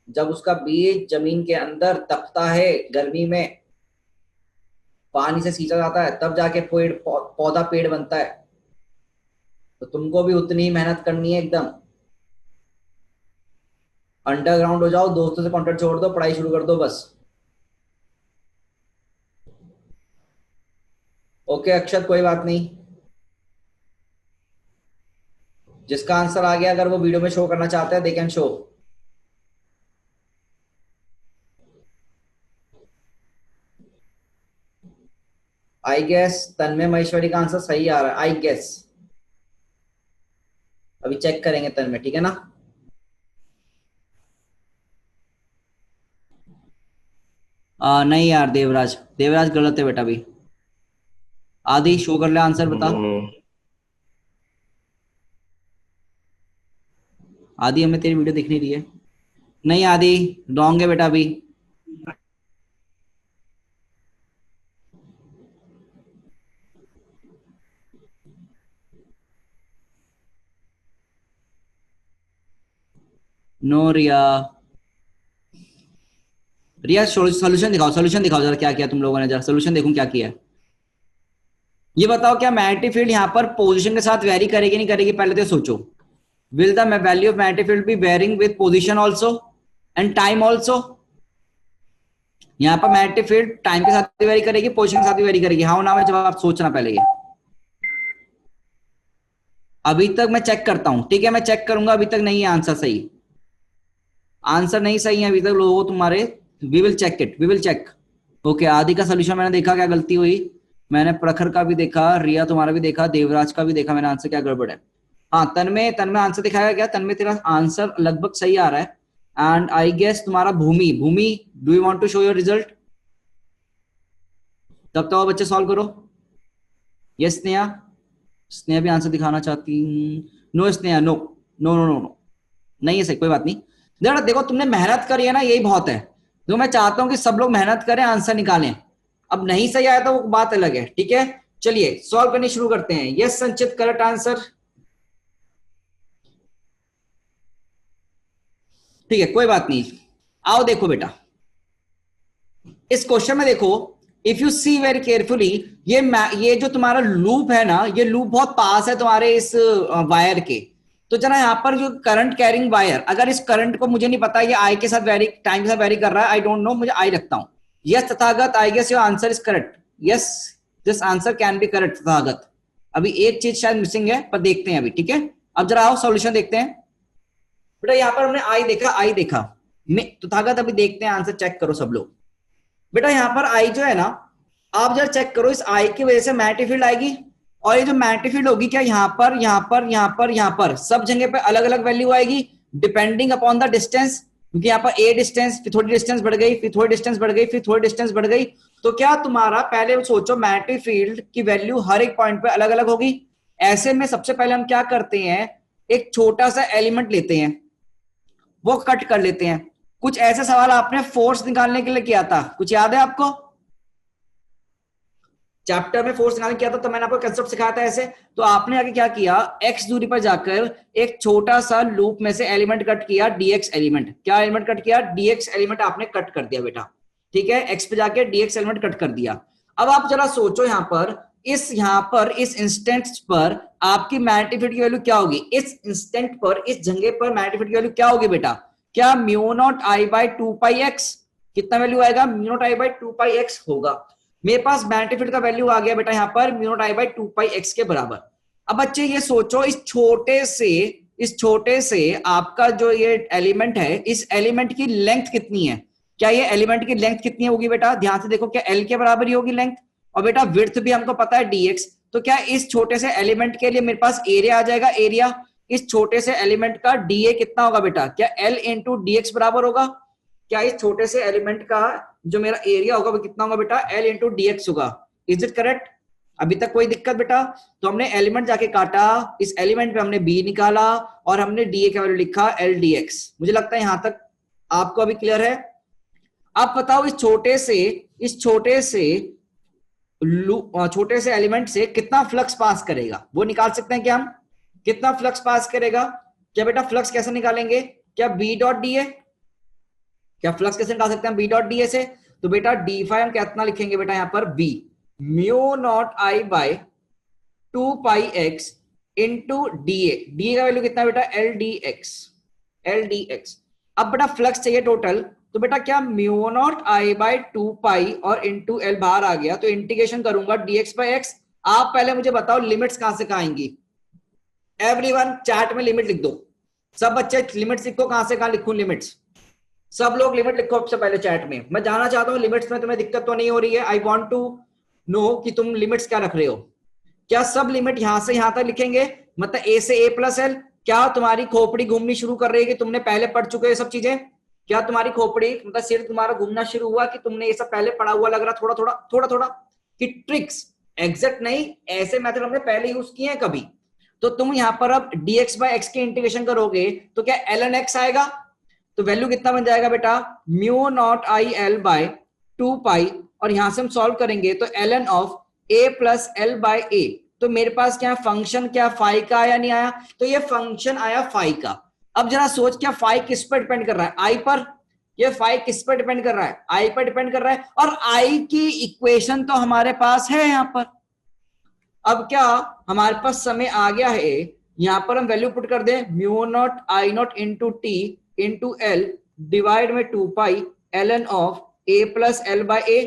जब उसका बीज जमीन के अंदर तपता है गर्मी में, पानी से सींचा जाता है, तब जाके पेड़ पौधा पेड़ बनता है। तो तुमको भी उतनी ही मेहनत करनी है एकदम। अंडरग्राउंड हो जाओ, दोस्तों से कॉन्टेक्ट छोड़ दो, पढ़ाई शुरू कर दो बस। ओके अक्षत, कोई बात नहीं। जिसका आंसर आ गया, अगर वो वीडियो में शो करना चाहता है, they can show. I guess Tanmay Maheshwari का आंसर सही आ रहा है, आई गेस। अभी चेक करेंगे तन्मय, ठीक है ना? नहीं यार देवराज, देवराज गलत है बेटा। अभी आदि शो कर ले आंसर, बता। आदि हमें तेरी वीडियो दिख नहीं रही है। नहीं आदि, रॉन्ग है बेटा अभी। नो रिया, रिया सोल्यूशन दिखाओ, सोल्यूशन दिखाओ जरा, क्या किया तुम लोगों ने, जरा सोल्यूशन देखूं क्या किया है। ये बताओ, क्या मैग्नेटिक फील्ड यहाँ पर पोजीशन के साथ वेरी करेगी नहीं करेगी, पहले तो सोचो। Will the value of magnetic field be varying with position also and time also? यहाँ पर मैग्नेटिक फील्ड टाइम के साथ भी वेरी करेगी, पोजीशन के साथ भी वेरी करेगी, हाँ ना? मैं जवाब सोचना पहले ये। अभी तक मैं चेक करता हूं, ठीक है? मैं चेक करूंगा, अभी तक नहीं है आंसर सही। आंसर नहीं सही है अभी तक लोगों तुम्हारे। We will check it, we will check. Okay, Adi का सोल्यूशन मैंने देखा, क्या गलती हुई। मैंने प्रखर का भी देखा, रिया तुम्हारा भी देखा, देवराज का भी देखा मैंने, आंसर क्या गड़बड़ है। हाँ तन्मय, तन्मय आंसर दिखाया क्या? तन्मय तेरा आंसर लगभग सही आ रहा है। एंड आई गेस तुम्हारा Bhumi, Bhumi do you want to show your result? तब तो बच्चे सॉल्व करो। यस स्नेहा, स्नेहा भी आंसर दिखाना चाहती। No Sneha, no no no no no, नहीं है सही, कोई बात नहीं। देखो देखो, तुमने मेहनत करी है ना, यही बहुत है। तो मैं चाहता हूं कि सब लोग मेहनत करें, आंसर निकालें। अब नहीं सही आया तो वो बात अलग है, ठीक है? चलिए सॉल्व करनी शुरू करते हैं। यस संचित, करेक्ट आंसर। ठीक है, कोई बात नहीं। आओ देखो बेटा, इस क्वेश्चन में देखो, if you see very carefully, ये जो तुम्हारा लूप है ना, ये लूप बहुत पास है तुम्हारे इस वायर के। तो जरा यहाँ पर जो करंट कैरिंग वायर, अगर इस करंट को मुझे नहीं पता ये आई के साथ वेरी, टाइम के साथ वेरी कर रहा है, आई डोंट नो, मुझे आई रखता हूं। Yes Tathagat, I guess your answer is correct. Yes, this answer can be correct Tathagat. अभी एक चीज शायद मिसिंग है, पर देखते हैं अभी, ठीक है? अब जरा आओ सॉल्यूशन देखते हैं। बेटा यहाँ पर हमने आई देखा, आई देखा, तथागत अभी देखते हैं, आंसर चेक करो सब लोग। बेटा यहाँ पर आई जो है ना, आप जरा चेक करो, इस आई की वजह से मैग्नेटिक फील्ड आएगी, और ये जो मैग्नेटिक फील्ड होगी, क्या यहाँ पर, यहाँ पर, यहाँ पर, यहाँ पर सब जगह पे अलग अलग वैल्यू आएगी, डिपेंडिंग अपॉन द डिस्टेंस। क्योंकि यहाँ पर ए डिस्टेंस, फिर थोड़ी डिस्टेंस बढ़ गई, फिर थोड़ी डिस्टेंस बढ़ गई, फिर थोड़ी डिस्टेंस बढ़ गई। तो क्या तुम्हारा, पहले सोचो, मैग्नेटिक फील्ड की वैल्यू हर एक पॉइंट पे अलग अलग होगी। ऐसे में सबसे पहले हम क्या करते हैं, एक छोटा सा एलिमेंट लेते हैं, वो कट कर लेते हैं। कुछ ऐसे सवाल आपने फोर्स निकालने के लिए किया था, कुछ याद है आपको? चैप्टर में फोर्स निकालने किया था तो मैंने आपको कंसेप्ट सिखाया था ऐसे। तो आपने आगे क्या किया, x दूरी पर जाकर एक छोटा सा लूप में से एलिमेंट कट किया, dx एलिमेंट। क्या एलिमेंट कट किया? dx एलिमेंट आपने कट कर दिया बेटा, ठीक है, x पे जाके dx एलिमेंट कट कर दिया। अब आप जरा सोचो यहाँ पर इस इंस्टेंट पर आपकी मैग्नेटिक फील्ड की वैल्यू क्या होगी? इस इंस्टेंट पर, इस जगह पर मैग्नेटिक फील्ड की वैल्यू क्या होगी बेटा? क्या mu naught I by 2πx, कितना वैल्यू आएगा? Mu naught I by 2πx होगा। मेरे पास मैग्नेटिक फील्ड का वैल्यू आ गया बेटा यहाँ पर mu naught I by 2πx के बराबर। अब बच्चे ये सोचो, इस छोटे से आपका जो ये एलिमेंट है, इस एलिमेंट की लेंथ कितनी है? क्या ये एलिमेंट की लेंथ कितनी होगी बेटा? ध्यान से देखो, क्या एल के बराबर ही होगी लेंथ? और बेटा विड्थ भी हमको पता है dx। तो क्या इस छोटे से एलिमेंट के लिए मेरे पास एरिया आ जाएगा? एरिया इस छोटे से एलिमेंट का dA कितना होगा बेटा? क्या l इंटू dx बराबर होगा? क्या इस छोटे से एलिमेंट का जो मेरा एरिया होगा वो कितना होगा बेटा? l इंटू dx होगा। Is it correct? अभी तक कोई दिक्कत बेटा? तो हमने एलिमेंट जाके काटा, इस एलिमेंट पे हमने b निकाला और हमने dA का वैल्यू लिखा l dx। मुझे लगता है यहां तक आपको अभी क्लियर है। अब बताओ इस छोटे से एलिमेंट से कितना फ्लक्स पास करेगा, वो निकाल सकते हैं क्या हम? कितना फ्लक्स पास करेगा? क्या बेटा फ्लक्स कैसे निकालेंगे? क्या b डॉट dA, क्या फ्लक्स कैसे निकाल सकते हैं b डॉट dA से? तो बेटा d फाई हम कितना लिखेंगे बेटा यहाँ पर? b mu naught I by 2πx into dA का वैल्यू कितना बेटा? l dx। अब बेटा फ्लक्स चाहिए टोटल, तो बेटा क्या म्यू नॉट आई बाई 2π और इंटू एल बाहर आ गया, तो इंटीग्रेशन करूंगा dx बाई x। आप पहले मुझे बताओ लिमिट्स कहां से कहां आएंगी? एवरीवन चैट में लिमिट लिख दो, सब बच्चे लिमिट्स लिखो। कहां से कहां लिखूं लिमिट्स? सब लोग लिमिट लिखो सबसे पहले चैट में। मैं जानना चाहता हूं लिमिट्स में तुम्हें दिक्कत तो नहीं हो रही है। आई वांट टू नो कि तुम लिमिट्स क्या रख रहे हो। क्या सब लिमिट यहां से यहां तक लिखेंगे, मतलब a से a प्लस एल? क्या तुम्हारी खोपड़ी घूमनी शुरू कर रही है कि तुमने पहले पढ़ चुके हो ये सब चीजें? क्या तुम्हारी खोपड़ी मतलब सिर तुम्हारा घूमना शुरू हुआ कि तुमने ये सब पहले पढ़ा हुआ लग रहा थोड़ा थोड़ा कि ट्रिक्स एग्जैक्ट नहीं, ऐसे मेथड हमने पहले यूज किए हैं कभी? तो तुम यहां पर अब dx बाय x के इंटीग्रेशन करोगे तो क्या ln x आएगा? तो वैल्यू कितना बन जाएगा बेटा? Mu naught I L by 2π, और यहां से हम सॉल्व करेंगे तो ln of a plus L by a। तो मेरे पास क्या फंक्शन, क्या फाई का आया नहीं आया? तो ये फंक्शन आया फाई का। अब जरा सोच, क्या फाई किस पर डिपेंड कर रहा है? आई पर। ये फाई किस पर डिपेंड कर रहा है? आई पर डिपेंड कर रहा है। और आई की इक्वेशन तो हमारे पास है यहां पर। अब क्या हमारे पास समय आ गया है, यहां पर हम वैल्यू पुट कर दें, mu naught I naught into T into L divide में 2π ln of a plus L by A.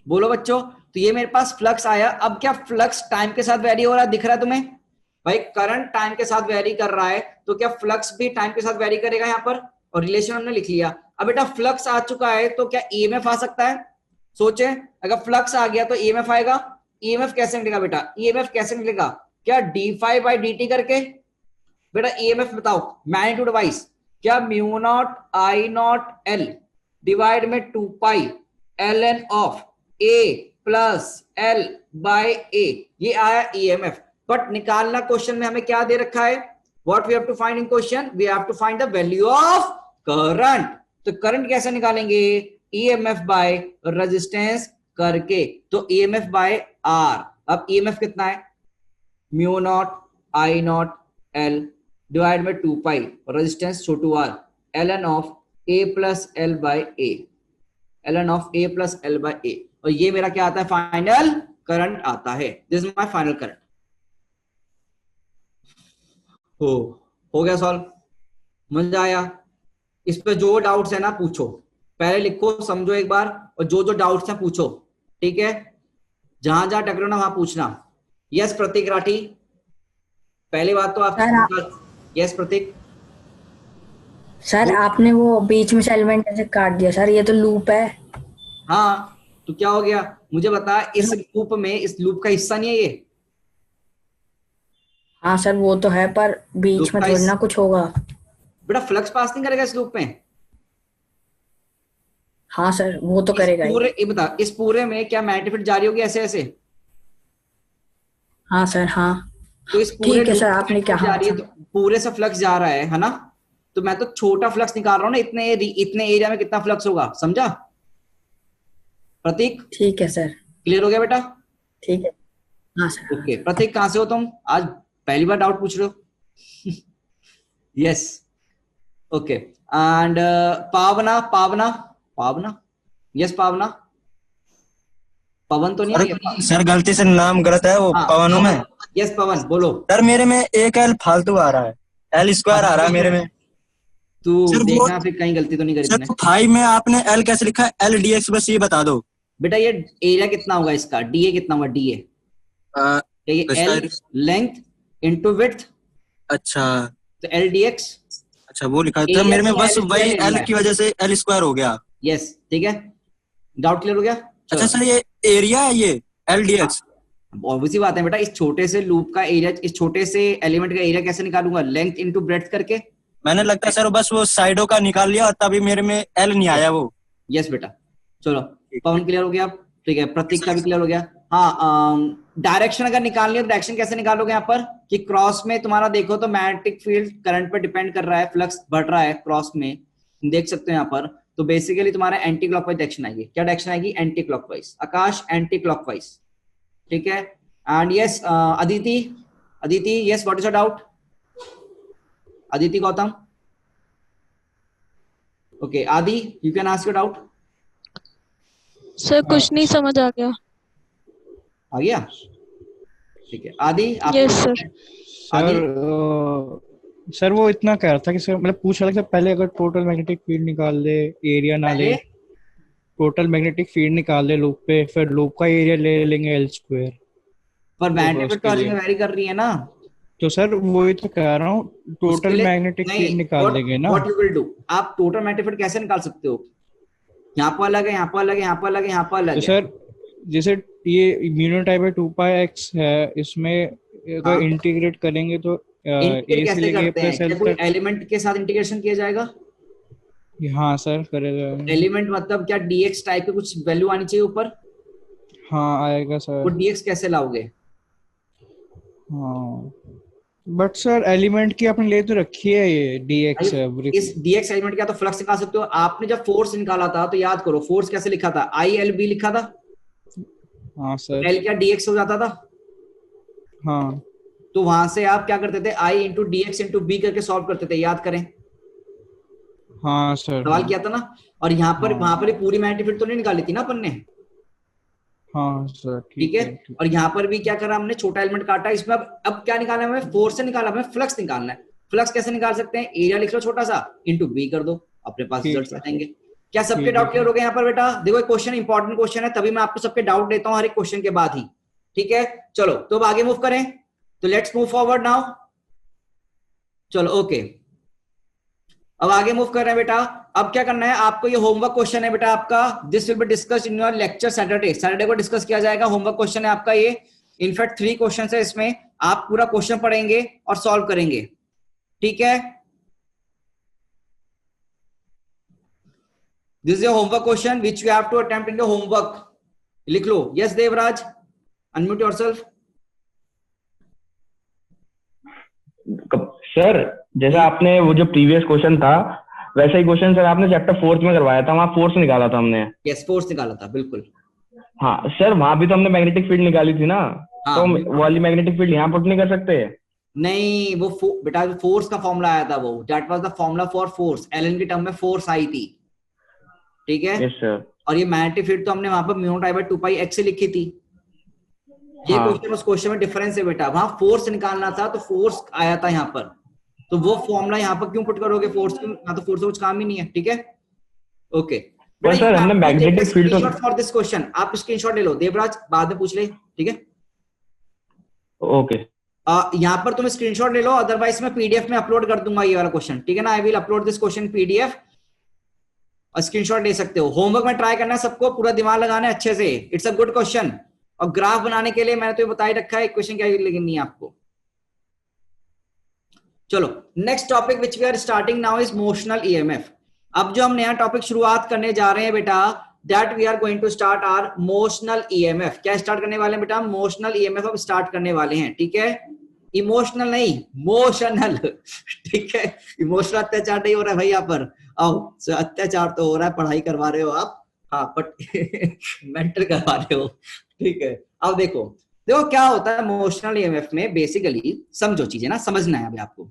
बोलो बच्चों, तो ये मेरे पास फ्लक्स आया। अब क्या फ्लक्स टाइम के साथ वेरी हो रहा है, दिख रहा है तुम्हें? भाई करंट टाइम के साथ वेरी कर रहा है, तो क्या फ्लक्स भी टाइम के साथ वेरी करेगा यहाँ पर? और रिलेशन हमने लिख लिया। अब बेटा फ्लक्स आ चुका है तो क्या ईएमएफ आ सकता है? सोचे, अगर फ्लक्स आ गया तो ईएमएफ आएगा। ईएमएफ कैसे निकलेगा बेटा? ईएमएफ कैसे निकलेगा? क्या D phi by D T करके? बेटा ईएमएफ बताओ मैग्नीट्यूड वाइज। क्या mu naught I naught L divide में 2π ln of a plus L by A, ये आया ईएमएफ। बट निकालना क्वेश्चन में हमें क्या दे रखा है? What we have to find in question? We have to find the value of current. तो करंट कैसे निकालेंगे? ईएमएफ बाय रेजिस्टेंस करके। तो ईएमएफ बाय आर। अब ईएमएफ कितना है? Mu naught I naught L divide में 2π रेजिस्टेंस छोटू R ln of a plus L by A, ln of a plus L by A. और ये मेरा क्या आता है? फाइनल करंट आता है। This is my final current. हो गया सॉल्व? मजा आया? इस पे जो डाउट्स है ना पूछो, पहले लिखो समझो एक बार, और जो जो डाउट्स है पूछो, ठीक है? जहां जहां टकराना वहां पूछना। यस प्रतीक राठी, पहली बात तो आप यस प्रतीक। सर आपने वो बीच में से एलिमेंट ऐसे काट दिया सर, ये तो लूप है। हाँ तो क्या हो गया मुझे बता, इस लूप में, इस लूप का हिस्सा नहीं है ये? हाँ सर वो तो है, पर बीच में थोड़ी ना कुछ होगा। बेटा फ्लक्स पास नहीं करेगा इस लूप में? हाँ सर वो तो करेगा ही। पूरे ये बता, इस पूरे में क्या मैग्नेटिक फील्ड जारी होगी ऐसे ऐसे? हाँ सर हाँ। तो इस पूरे ठीक है सर, आपने क्या जा रही है, तो पूरे से फ्लक्स जा रहा है ना? तो मैं तो छोटा फ्लक्स निकाल रहा हूँ ना, इतने एरिया में कितना फ्लक्स होगा, समझा प्रतीक? ठीक है सर। क्लियर हो गया बेटा? ठीक है। हाँ सर। ओके प्रतीक, कहाँ से हो तुम? आज पहली बार डाउट पूछ रहे हो? Yes okay. एंड पावना, पावना, पावना, यस पावना, पवन तो नहीं आ गया? सर गलती से नाम गलत है, वो हाँ पवन हूँ मैं। पवन, यस पवन बोलो। सर मेरे में एक एल फालतू आ रहा है, एल स्क्वायर आ रहा है मेरे में। तू सर वो देखना फिर कहीं गलती तो नहीं करी सर तूने। फाइव में आपने एल कैसे लिखा है? एल डी एक्स, बस ये बता दो। बेटा ये एरिया कितना होगा इसका, डीए कितना होगा, डीए आ, ये तो L sir length into width, अच्छा तो एल डी एक्स। अच्छा वो लिखा था एरिया मेरे में, की बस एल वही स्क्वायर एल है। की वजह से एल स्क्वायर हो गया। यस ठीक है, डाउट क्लियर हो गया? अच्छा चलो सर ये एरिया है, ये एल डी एक्स। ऑब्वियसली बात है बेटा, इस छोटे से लूप का एरिया, इस छोटे से एलिमेंट का एरिया कैसे निकालूंगा? लेंथ इंटू ब्रेड्थ करके। मैंने लगता है सर बस वो साइडों का निकाल लिया और तभी मेरे में एल नहीं आया वो। यस बेटा चलो, पवन क्लियर हो गया? ठीक है, प्रतीक का भी क्लियर हो गया। हाँ डायरेक्शन अगर निकालनी है तो डायरेक्शन कैसे निकालोगे यहाँ पर कि क्रॉस में तुम्हारा देखो तो मैग्नेटिक फील्ड करंट पर डिपेंड कर रहा है, फ्लक्स बढ़ रहा है क्रॉस में, देख सकते हो यहाँ पर। तो बेसिकली तुम्हारा एंटी क्लॉकवाइज डायरेक्शन आएगी। क्या डायरेक्शन आएगी? Anti clockwise. Aakash anti clockwise, ठीक है। And yes Aditi, Aditi yes what is your doubt? Aditi Gautam, okay Aadi you can ask your doubt. Sir कुछ नहीं समझ आ गया। आ गया? ठीक है आदि आप। Yes sir. आदि सर वो इतना कह रहा था कि सर मतलब पूछ रहा था कि पहले अगर टोटल मैग्नेटिक फील्ड निकाल दे, एरिया ना ले, पहले टोटल मैग्नेटिक फील्ड निकाल दे लूप पे, फिर लूप का एरिया ले लेंगे एल स्क्वायर। पर मैग्नेटिक उसके तो हर लिए जगह वेरी कर रही है ना। तो सर वही तो कह रहा हूँ, उसके टोटल लिए मैग्नेटिक फील्ड निकाल देंगे ना। व्हाट यू विल डू, आप टोटल मैग्नेटिक फील्ड कैसे निकाल सकते हो? यहाँ पर अलग है, यहाँ पर अलग है, यहाँ पर अलग है, यहाँ पर अलग तो है। सर जैसे ये म्यू टाइप है 2πx है, इसमें हाँ। अगर इंटीग्रेट करेंगे तो इंटीग्रेट ए से कैसे लेके करते हैं? प्लस एल क्या कोई तक। एलिमेंट के साथ इंटीग्रेशन किया जाएगा? हाँ सर करेगा। एलिमेंट मतलब क्या dx टाइप के कुछ वैल्यू आनी चाहिए ऊपर? हाँ आएगा वो सर। dx कैसे लाओगे? हाँ बट सर एलिमेंट की आपने ले तो रखी है ये dx इस dx एलिमेंट क्या तो फ्लक्स निकाल सकते हो? आपने जब फोर्स निकाला था तो याद करो फोर्स कैसे लिखा था? ILB लिखा था। हाँ सर। L क्या dx हो जाता था? हाँ तो वहां से आप क्या करते थे? I into dx into b करके सॉल्व करते थे, याद करें हाँ सर। सवाल किया था ना। और यहाँ पर हाँ। वहां पर पूरी मैग्नेटिक फील्ड तो नहीं निकाली थी ना अपन ने, हाँ सर ठीक है। और यहाँ पर भी क्या करा हमने? छोटा एलिमेंट काटा। इसमें अब क्या निकालना है हमें? फोर्स से निकालना, हमें फ्लक्स निकालना है। फ्लक्स कैसे निकाल सकते हैं? एरिया लिख लो छोटा सा, इंटू बी कर दो, अपने पास ठीक रिजल्ट है। आ जाएंगे। क्या सबके ठीक है, डाउट क्लियर हो गए यहाँ पर बेटा? देखो क्वेश्चन इंपॉर्टेंट क्वेश्चन है, तभी मैं आपको सबके डाउट देता हूँ हर एक क्वेश्चन के बाद ही, ठीक है। चलो तो अब आगे मूव करें, तो लेट्स मूव फॉरवर्ड नाउ। चलो ओके, अब आगे मूव कर रहे हैं बेटा। अब क्या करना है आपको? ये होमवर्क क्वेश्चन है बेटा आपका। This will be discussed in your lecture Saturday. Saturday को डिस्कस किया जाएगा। होमवर्क क्वेश्चन है आपका ये। इनफैक्ट 3 क्वेश्चन है इसमें। आप पूरा क्वेश्चन पढ़ेंगे और सॉल्व करेंगे, ठीक है। This is your homework question which you have to attempt in your homework. लिख लो। Yes Devraj, unmute yourself. Sir जैसा आपने वो जो प्रीवियस क्वेश्चन था वैसा ही क्वेश्चन सर आपने चैप्टर 4th में करवाया था, वहाँ फोर्स निकाला था हमने। यस फोर्स निकाला था, बिल्कुल। हाँ सर वहां भी तो हमने मैग्नेटिक फील्ड निकाली थी ना। हाँ, तो बिल्कुल। वो वाली मैग्नेटिक फील्ड यहाँ पुट नहीं कर सकते? नहीं वो बेटा फोर्स का फॉर्मूला आया था, वो that was the formula for force. Allen की टर्म में फोर्स आई थी, ठीक है। Yes sir. और ये मैग्नेटिक फील्ड तो हमने वहां पर म्यू नॉट आई बाय 2πx से लिखी थी। ये हाँ। क्वेश्चन उस क्वेश्चन में डिफरेंस है बेटा। वहां फोर्स निकालना था तो फोर्स आया था यहाँ पर, तो वो फॉर्मूला यहाँ पर क्यों पुट करोगे? फोर्स ना तो फोर्स से कुछ काम ही नहीं है, ठीक है। ओके सर हमने मैग्नेटिक फील्ड तो फॉर दिस क्वेश्चन आप स्क्रीनशॉट ले लो। देवराज बाद में पूछ ले, ठीक है। ओके। यहाँ पर तुम स्क्रीनशॉट ले लो, अदरवाइज मैं पीडीएफ में अपलोड कर दूंगा ये वाला क्वेश्चन, ठीक है ना। I will upload this question PDF, और स्क्रीनशॉट ले सकते हो। होमवर्क में ट्राई करना है सबको, पूरा दिमाग लगाना है अच्छे से। It's a good question. और ग्राफ बनाने के लिए मैंने तो ये बता ही रखा है क्वेश्चन क्या लेकिन नहीं आपको। चलो next topic which we are starting now is motional EMF. अब जो हम नया टॉपिक शुरुआत करने जा रहे हैं बेटा, that we are going to start our motional EMF. क्या स्टार्ट करने वाले हैं बेटा? मोशनल ईएमएफ अब स्टार्ट करने वाले हैं, ठीक है। इमोशनल नहीं, मोशनल, ठीक है। इमोशनल अत्याचार नहीं हो रहा है भाई यहाँ पर। आओ अत्याचार तो हो रहा है, पढ़ाई करवा रहे हो आप, हाँ बट मेंटल करवा रहे हो, ठीक है। अब देखो देखो क्या होता है मोशनल ईएमएफ में, बेसिकली समझो चीजें ना, समझना है अभी आपको।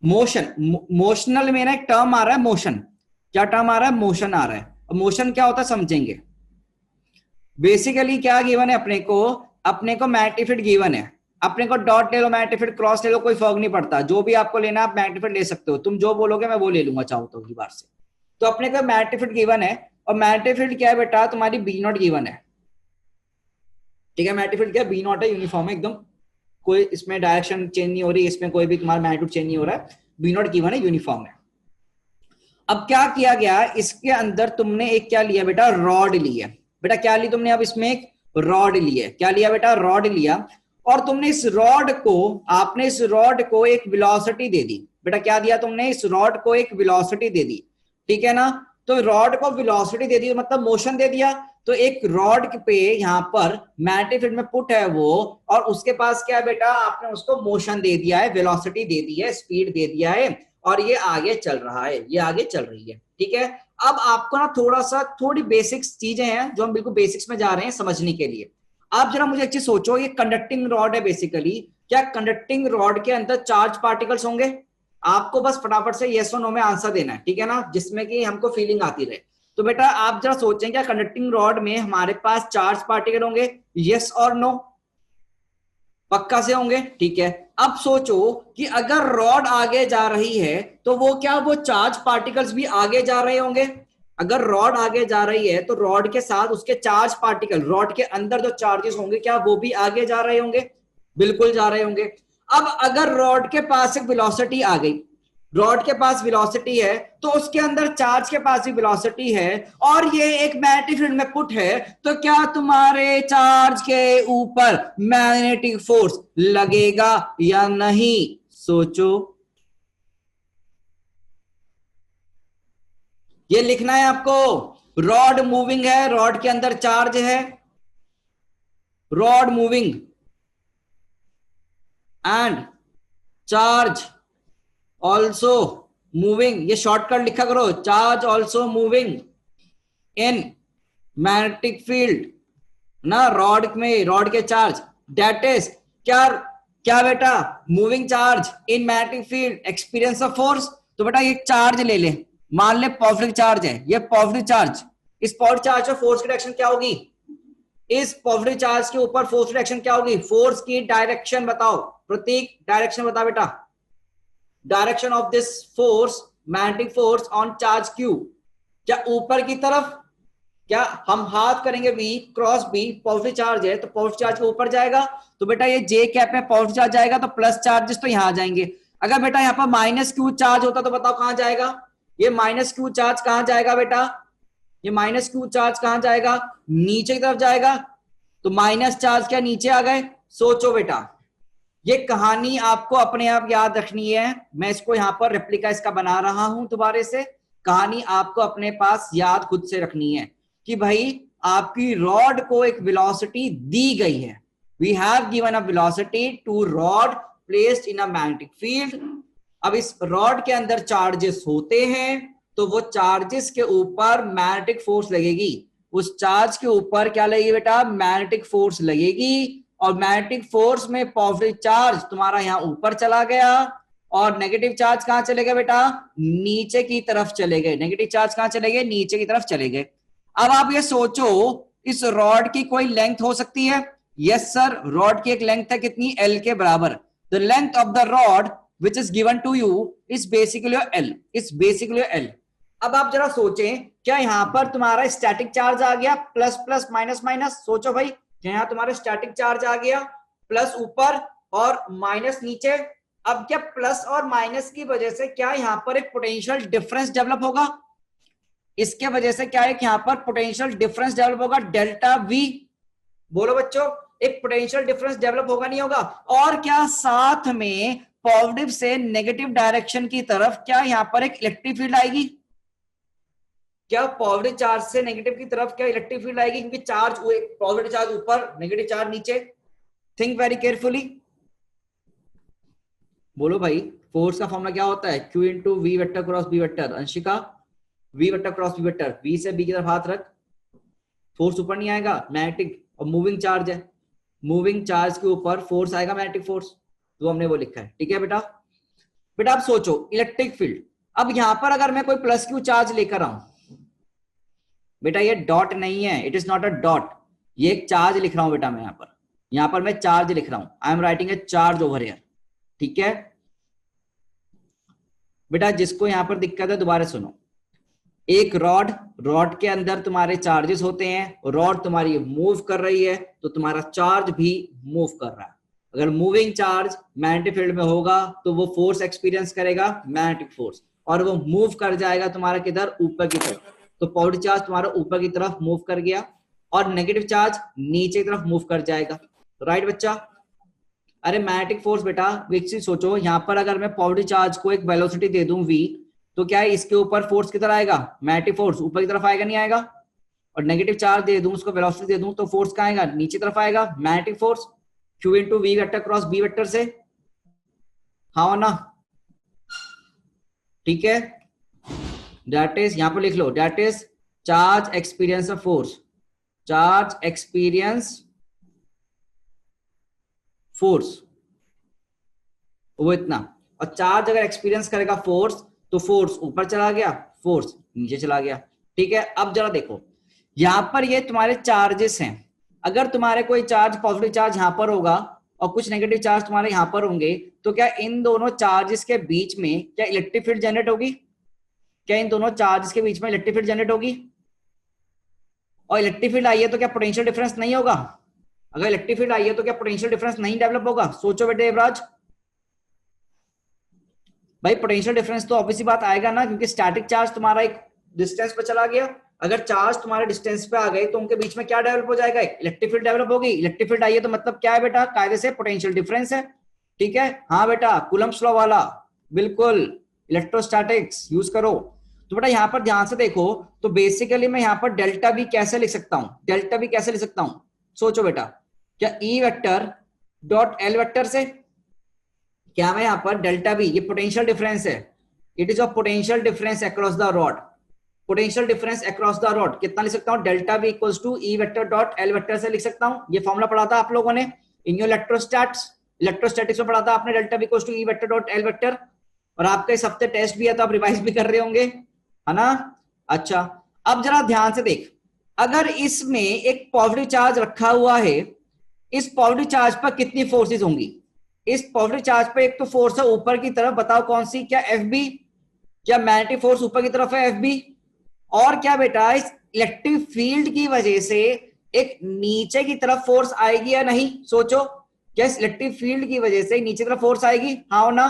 मोशनल में ना एक टर्म आ रहा है मोशन। क्या टर्म आ रहा है? मोशन आ रहा है। अब मोशन क्या होता है समझेंगे। बेसिकली क्या गिवन है अपने को मैग्नेटिक फील्ड गिवन है। अपने को डॉट ले लो, मैग्नेटिक फील्ड क्रॉस ले लो, कोई फर्क नहीं पड़ता, जो भी आपको लेना आप मैग्नेटिक फील्ड ले सकते हो। तुम जो बोलोगे मैं वो ले लूंगा चाहो तो अगली बार से। तो अपने को मैग्नेटिक फील्ड गिवन है, और मैग्नेटिक फील्ड क्या है बेटा? तुम्हारी बी नॉट गिवन है, ठीक है। मैग्नेटिक फील्ड क्या है? बी नॉट है, यूनिफॉर्म है एकदम, कोई इसमें डायरेक्शन चेंज नहीं हो रही, इसमें कोई भी तुम्हारा मैग्नीट्यूड चेंज नहीं हो रहा है, बी नॉट गिवन है, यूनिफॉर्म है। अब क्या किया गया, इसके अंदर तुमने एक क्या लिया बेटा? रॉड लिया बेटा। क्या ली तुमने? अब इसमें एक रॉड लिया। क्या लिया बेटा? रॉड लिया। और तुमने इस रॉड को, आपने इस रॉड को एक वेलोसिटी दे दी बेटा। क्या दिया तुमने? इस रॉड को एक वेलोसिटी दे दी, ठीक है ना। तो रॉड को वेलोसिटी दे दी मतलब मोशन दे दिया। तो एक रॉड पे यहाँ पर मैग्नेटिक फील्ड में पुट है वो, और उसके पास क्या है बेटा? आपने उसको मोशन दे दिया है, वेलोसिटी दे दी है, स्पीड दे दिया है, और ये आगे चल रहा है, ये आगे चल रही है, ठीक है। अब आपको ना थोड़ी बेसिक्स चीजें हैं जो हम बिल्कुल बेसिक्स में जा रहे हैं समझने के लिए। आप जरा मुझे एक चीज सोचो, ये कंडक्टिंग रॉड है बेसिकली। क्या कंडक्टिंग रॉड के अंदर चार्ज पार्टिकल्स होंगे? आपको बस फटाफट से यस और नो में आंसर देना है, ठीक है ना, जिसमें कि हमको फीलिंग आती रहे। तो बेटा आप जरा सोचें, क्या कंडक्टिंग रॉड में हमारे पास चार्ज पार्टिकल होंगे? यस और नो? पक्का से होंगे, ठीक है। अब सोचो कि अगर रॉड आगे जा रही है तो वो क्या वो चार्ज पार्टिकल्स भी आगे जा रहे होंगे? अगर रॉड आगे जा रही है तो रॉड के साथ उसके चार्ज पार्टिकल, रॉड के अंदर जो चार्जेस होंगे क्या वो भी आगे जा रहे होंगे? बिल्कुल जा रहे होंगे। अब अगर रॉड के पास एक वेलोसिटी आ गई, रॉड के पास वेलोसिटी है तो उसके अंदर चार्ज के पास भी वेलोसिटी है, और ये एक मैग्नेटिक फील्ड में पुट है, तो क्या तुम्हारे चार्ज के ऊपर मैग्नेटिक फोर्स लगेगा या नहीं? सोचो, ये लिखना है आपको। रॉड मूविंग है, रॉड के अंदर चार्ज है, rod moving and charge also moving. ये शॉर्टकट लिखा करो, charge also moving in magnetic field ना, रॉड में, रॉड के चार्ज, दैट इज क्या बेटा? Moving charge in magnetic field experience of force. तो बेटा ये चार्ज ले ले, मान ले पॉजिटिव चार्ज है, ये पॉजिटिव चार्ज, इस पॉजिटिव चार्ज पर फोर्स की डायरेक्शन क्या होगी? इस पॉजिटिव चार्ज के ऊपर फोर्स की डायरेक्शन क्या होगी? फोर्स की डायरेक्शन बताओ प्रतीक, डायरेक्शन बता बेटा। Direction of this force, magnetic force on charge Q, क्या ऊपर की तरफ? क्या हम हाथ करेंगे V cross B, positive charge है तो पॉजिटिव चार्ज के ऊपर जाएगा, तो बेटा ये J कैप में पॉजिटिव चार्ज जाएगा तो प्लस चार्जेस तो यहां आ जाएंगे। अगर बेटा यहाँ पर माइनस क्यू चार्ज होता तो बताओ कहां जाएगा? ये माइनस क्यू चार्ज कहां जाएगा बेटा? ये माइनस क्यू चार्ज कहां जाएगा? नीचे की तरफ जाएगा। तो माइनस चार्ज क्या नीचे आ गए? सोचो बेटा, ये कहानी आपको अपने आप याद रखनी है। मैं इसको यहां पर रेप्लिका इसका बना रहा हूं दोबारा से। कहानी आपको अपने पास याद खुद से रखनी है कि भाई आपकी रॉड को एक वेलोसिटी दी गई है। We have given a velocity to rod placed in a magnetic field. अब इस रॉड के अंदर चार्जेस होते हैं तो वो चार्जेस के ऊपर मैग्नेटिक फोर्स लगेगी। उस चार्ज के ऊपर क्या लगेगी बेटा? मैग्नेटिक फोर्स लगेगी। और मैग्नेटिक फोर्स में पॉजिटिव चार्ज तुम्हारा यहां ऊपर चला गया, और नेगेटिव चार्ज कहां चले गए बेटा? नीचे की तरफ चले गए। नेगेटिव चार्ज कहां चले गए? नीचे की तरफ चले गए। अब आप ये सोचो, इस रॉड की कोई लेंथ हो सकती है? यस सर, रॉड की एक लेंथ है कितनी? L के बराबर। The length of the rod which is given to you is basically L, is basically L। अब आप जरा सोचें, क्या यहां पर तुम्हारा स्टैटिक चार्ज आ गया? Plus plus minus minus. सोचो भाई, यहां तुम्हारा स्टैटिक चार्ज आ गया, प्लस ऊपर और माइनस नीचे। अब क्या प्लस और माइनस की वजह से क्या यहां पर एक पोटेंशियल डिफरेंस डेवलप होगा? इसके वजह से क्या है कि यहां पर पोटेंशियल डिफरेंस डेवलप होगा, डेल्टा V। बोलो बच्चों, एक पोटेंशियल डिफरेंस डेवलप होगा नहीं होगा? और क्या साथ में पॉजिटिव से नेगेटिव डायरेक्शन की तरफ क्या यहां पर एक इलेक्ट्रिक फील्ड आएगी? क्या पॉजिटिव चार्ज से नेगेटिव की तरफ क्या इलेक्ट्रिक फील्ड आएगी? क्योंकि चार्ज, पॉजिटिव चार्ज ऊपर, नेगेटिव चार्ज नीचे। Think very carefully. बोलो भाई, फोर्स का फॉर्मूला क्या होता है? Q into V vector cross B vector. Anshika, V vector cross B vector. V से B की तरफ हाथ रख, फोर्स ऊपर नहीं आएगा मैग्नेटिक, और मूविंग चार्ज है, मूविंग चार्ज के ऊपर फोर्स आएगा मैग्नेटिक फोर्स, तो हमने वो लिखा है। ठीक है बेटा। बेटा आप सोचो इलेक्ट्रिक फील्ड, अब यहां पर अगर मैं कोई प्लस क्यू चार्ज लेकर आऊं, बेटा ये डॉट नहीं है, it is not a dot, ये एक चार्ज लिख रहा हूं बेटा मैं यहां पर मैं चार्ज लिख रहा हूं, I am writing a charge over here. ठीक है बेटा, जिसको यहां पर दिक्कत है दोबारा सुनो, एक रॉड के अंदर तुम्हारे चार्जेस होते हैं, रॉड तुम्हारी मूव कर रही है तो तुम्हारा चार्ज भी मूव कर रहा है। अगर मूविंग चार्ज मैग्नेटिक फील्ड में होगा तो वो फोर्स एक्सपीरियंस करेगा मैग्नेटिक फोर्स, और वो मूव कर जाएगा तुम्हारा किधर, ऊपर की तरफ। तो पॉजिटिव चार्ज तुम्हारा ऊपर की तरफ मूव कर गया और नेगेटिव चार्ज नीचे की तरफ मूव कर जाएगा। राइट बच्चा। अरे मैग्नेटिक फोर्स बेटा एक चीज सोचो, यहां पर अगर मैं पॉजिटिव चार्ज को एक वेलोसिटी दे दूं v, तो क्या है इसके ऊपर फोर्स किधर आएगा, मैग्नेटिक फोर्स ऊपर की तरफ आएगा नहीं आएगा, और नेगेटिव चार्ज दे दूं उसको वेलोसिटी दे दूं तो फोर्स कहां आएगा, नीचे तरफ आएगा, magnetic force q into V vector cross B vector से, हाँ ना। ठीक है, दैट इज, यहां पर लिख लो, that is charge experience of force, charge experience force, वो इतना। और चार्ज अगर एक्सपीरियंस करेगा फोर्स तो फोर्स ऊपर चला गया, फोर्स नीचे चला गया। ठीक है, अब जरा देखो यहां पर ये तुम्हारे चार्जेस हैं, अगर तुम्हारे कोई चार्ज पॉजिटिव चार्ज यहां पर होगा और कुछ नेगेटिव चार्ज तुम्हारे यहां पर होंगे, तो क्या इन दोनों चार्जेस के बीच में क्या इलेक्ट्रिक फील्ड जनरेट होगी, क्या इन दोनों चार्जेस के बीच में इलेक्ट्रिक फील्ड जनरेट होगी, और इलेक्ट्रिक फील्ड आई है तो क्या पोटेंशियल डिफरेंस नहीं होगा, अगर इलेक्ट्रिक फील्ड आई है तो क्या पोटेंशियल डिफरेंस नहीं डेवलप होगा, सोचो बेटे देवराज। भाई पोटेंशियल डिफरेंस तो ऑब्वियसली बात आएगा ना, क्योंकि स्टैटिक चार्ज तुम्हारा एक डिस्टेंस पे चला गया, अगर चार्ज तुम्हारे डिस्टेंस पे आ गए तो उनके बीच में क्या डेवलप हो जाएगा, इलेक्ट्रिक फील्ड डेवलप होगी। इलेक्ट्रिक फील्ड आई है तो मतलब क्या है बेटा, कायदे से पोटेंशियल डिफरेंस है। ठीक है, हाँ बेटा कूलम्ब्स लॉ वाला, बिल्कुल इलेक्ट्रोस्टैटिक्स यूज करो। तो बेटा यहाँ पर ध्यान से देखो, तो बेसिकली मैं यहाँ पर डेल्टा भी कैसे लिख सकता हूँ, डेल्टा भी कैसे लिख सकता हूँ, सोचो बेटा, क्या E vector dot L vector से, क्या मैं यहाँ पर डेल्टा बी, ये पोटेंशियल डिफरेंस है, it is of potential difference across the rod, potential difference across the rod कितना लिख सकता हूँ, delta B equals to E vector dot L vector से लिख सकता हूँ। ये फॉर्मूला पढ़ा था आप लोगों ने इन योर इलेक्ट्रोस्टैटिक्स में पढ़ा था आपने, delta B equals to E vector dot L vector, और आपका इस हफ्ते टेस्ट भी है तो आप रिवाइज भी कर रहे होंगे, है ना। अच्छा, अब जरा ध्यान से देख, अगर इसमें एक पॉजिटिव चार्ज रखा हुआ है, इस पॉजिटिव चार्ज पर कितनी फोर्सेस होंगी, इस पॉजिटिव चार्ज पर एक तो फोर्स है ऊपर की तरफ, बताओ कौन सी, क्या एफ बी, क्या मैग्नेटिक फोर्स ऊपर की तरफ है एफ बी, और क्या बेटा इस इलेक्ट्रिक फील्ड की वजह से एक नीचे की तरफ फोर्स आएगी या नहीं, सोचो, क्या इस इलेक्ट्रिक फील्ड की वजह से नीचे की तरफ फोर्स आएगी, हाँ ना।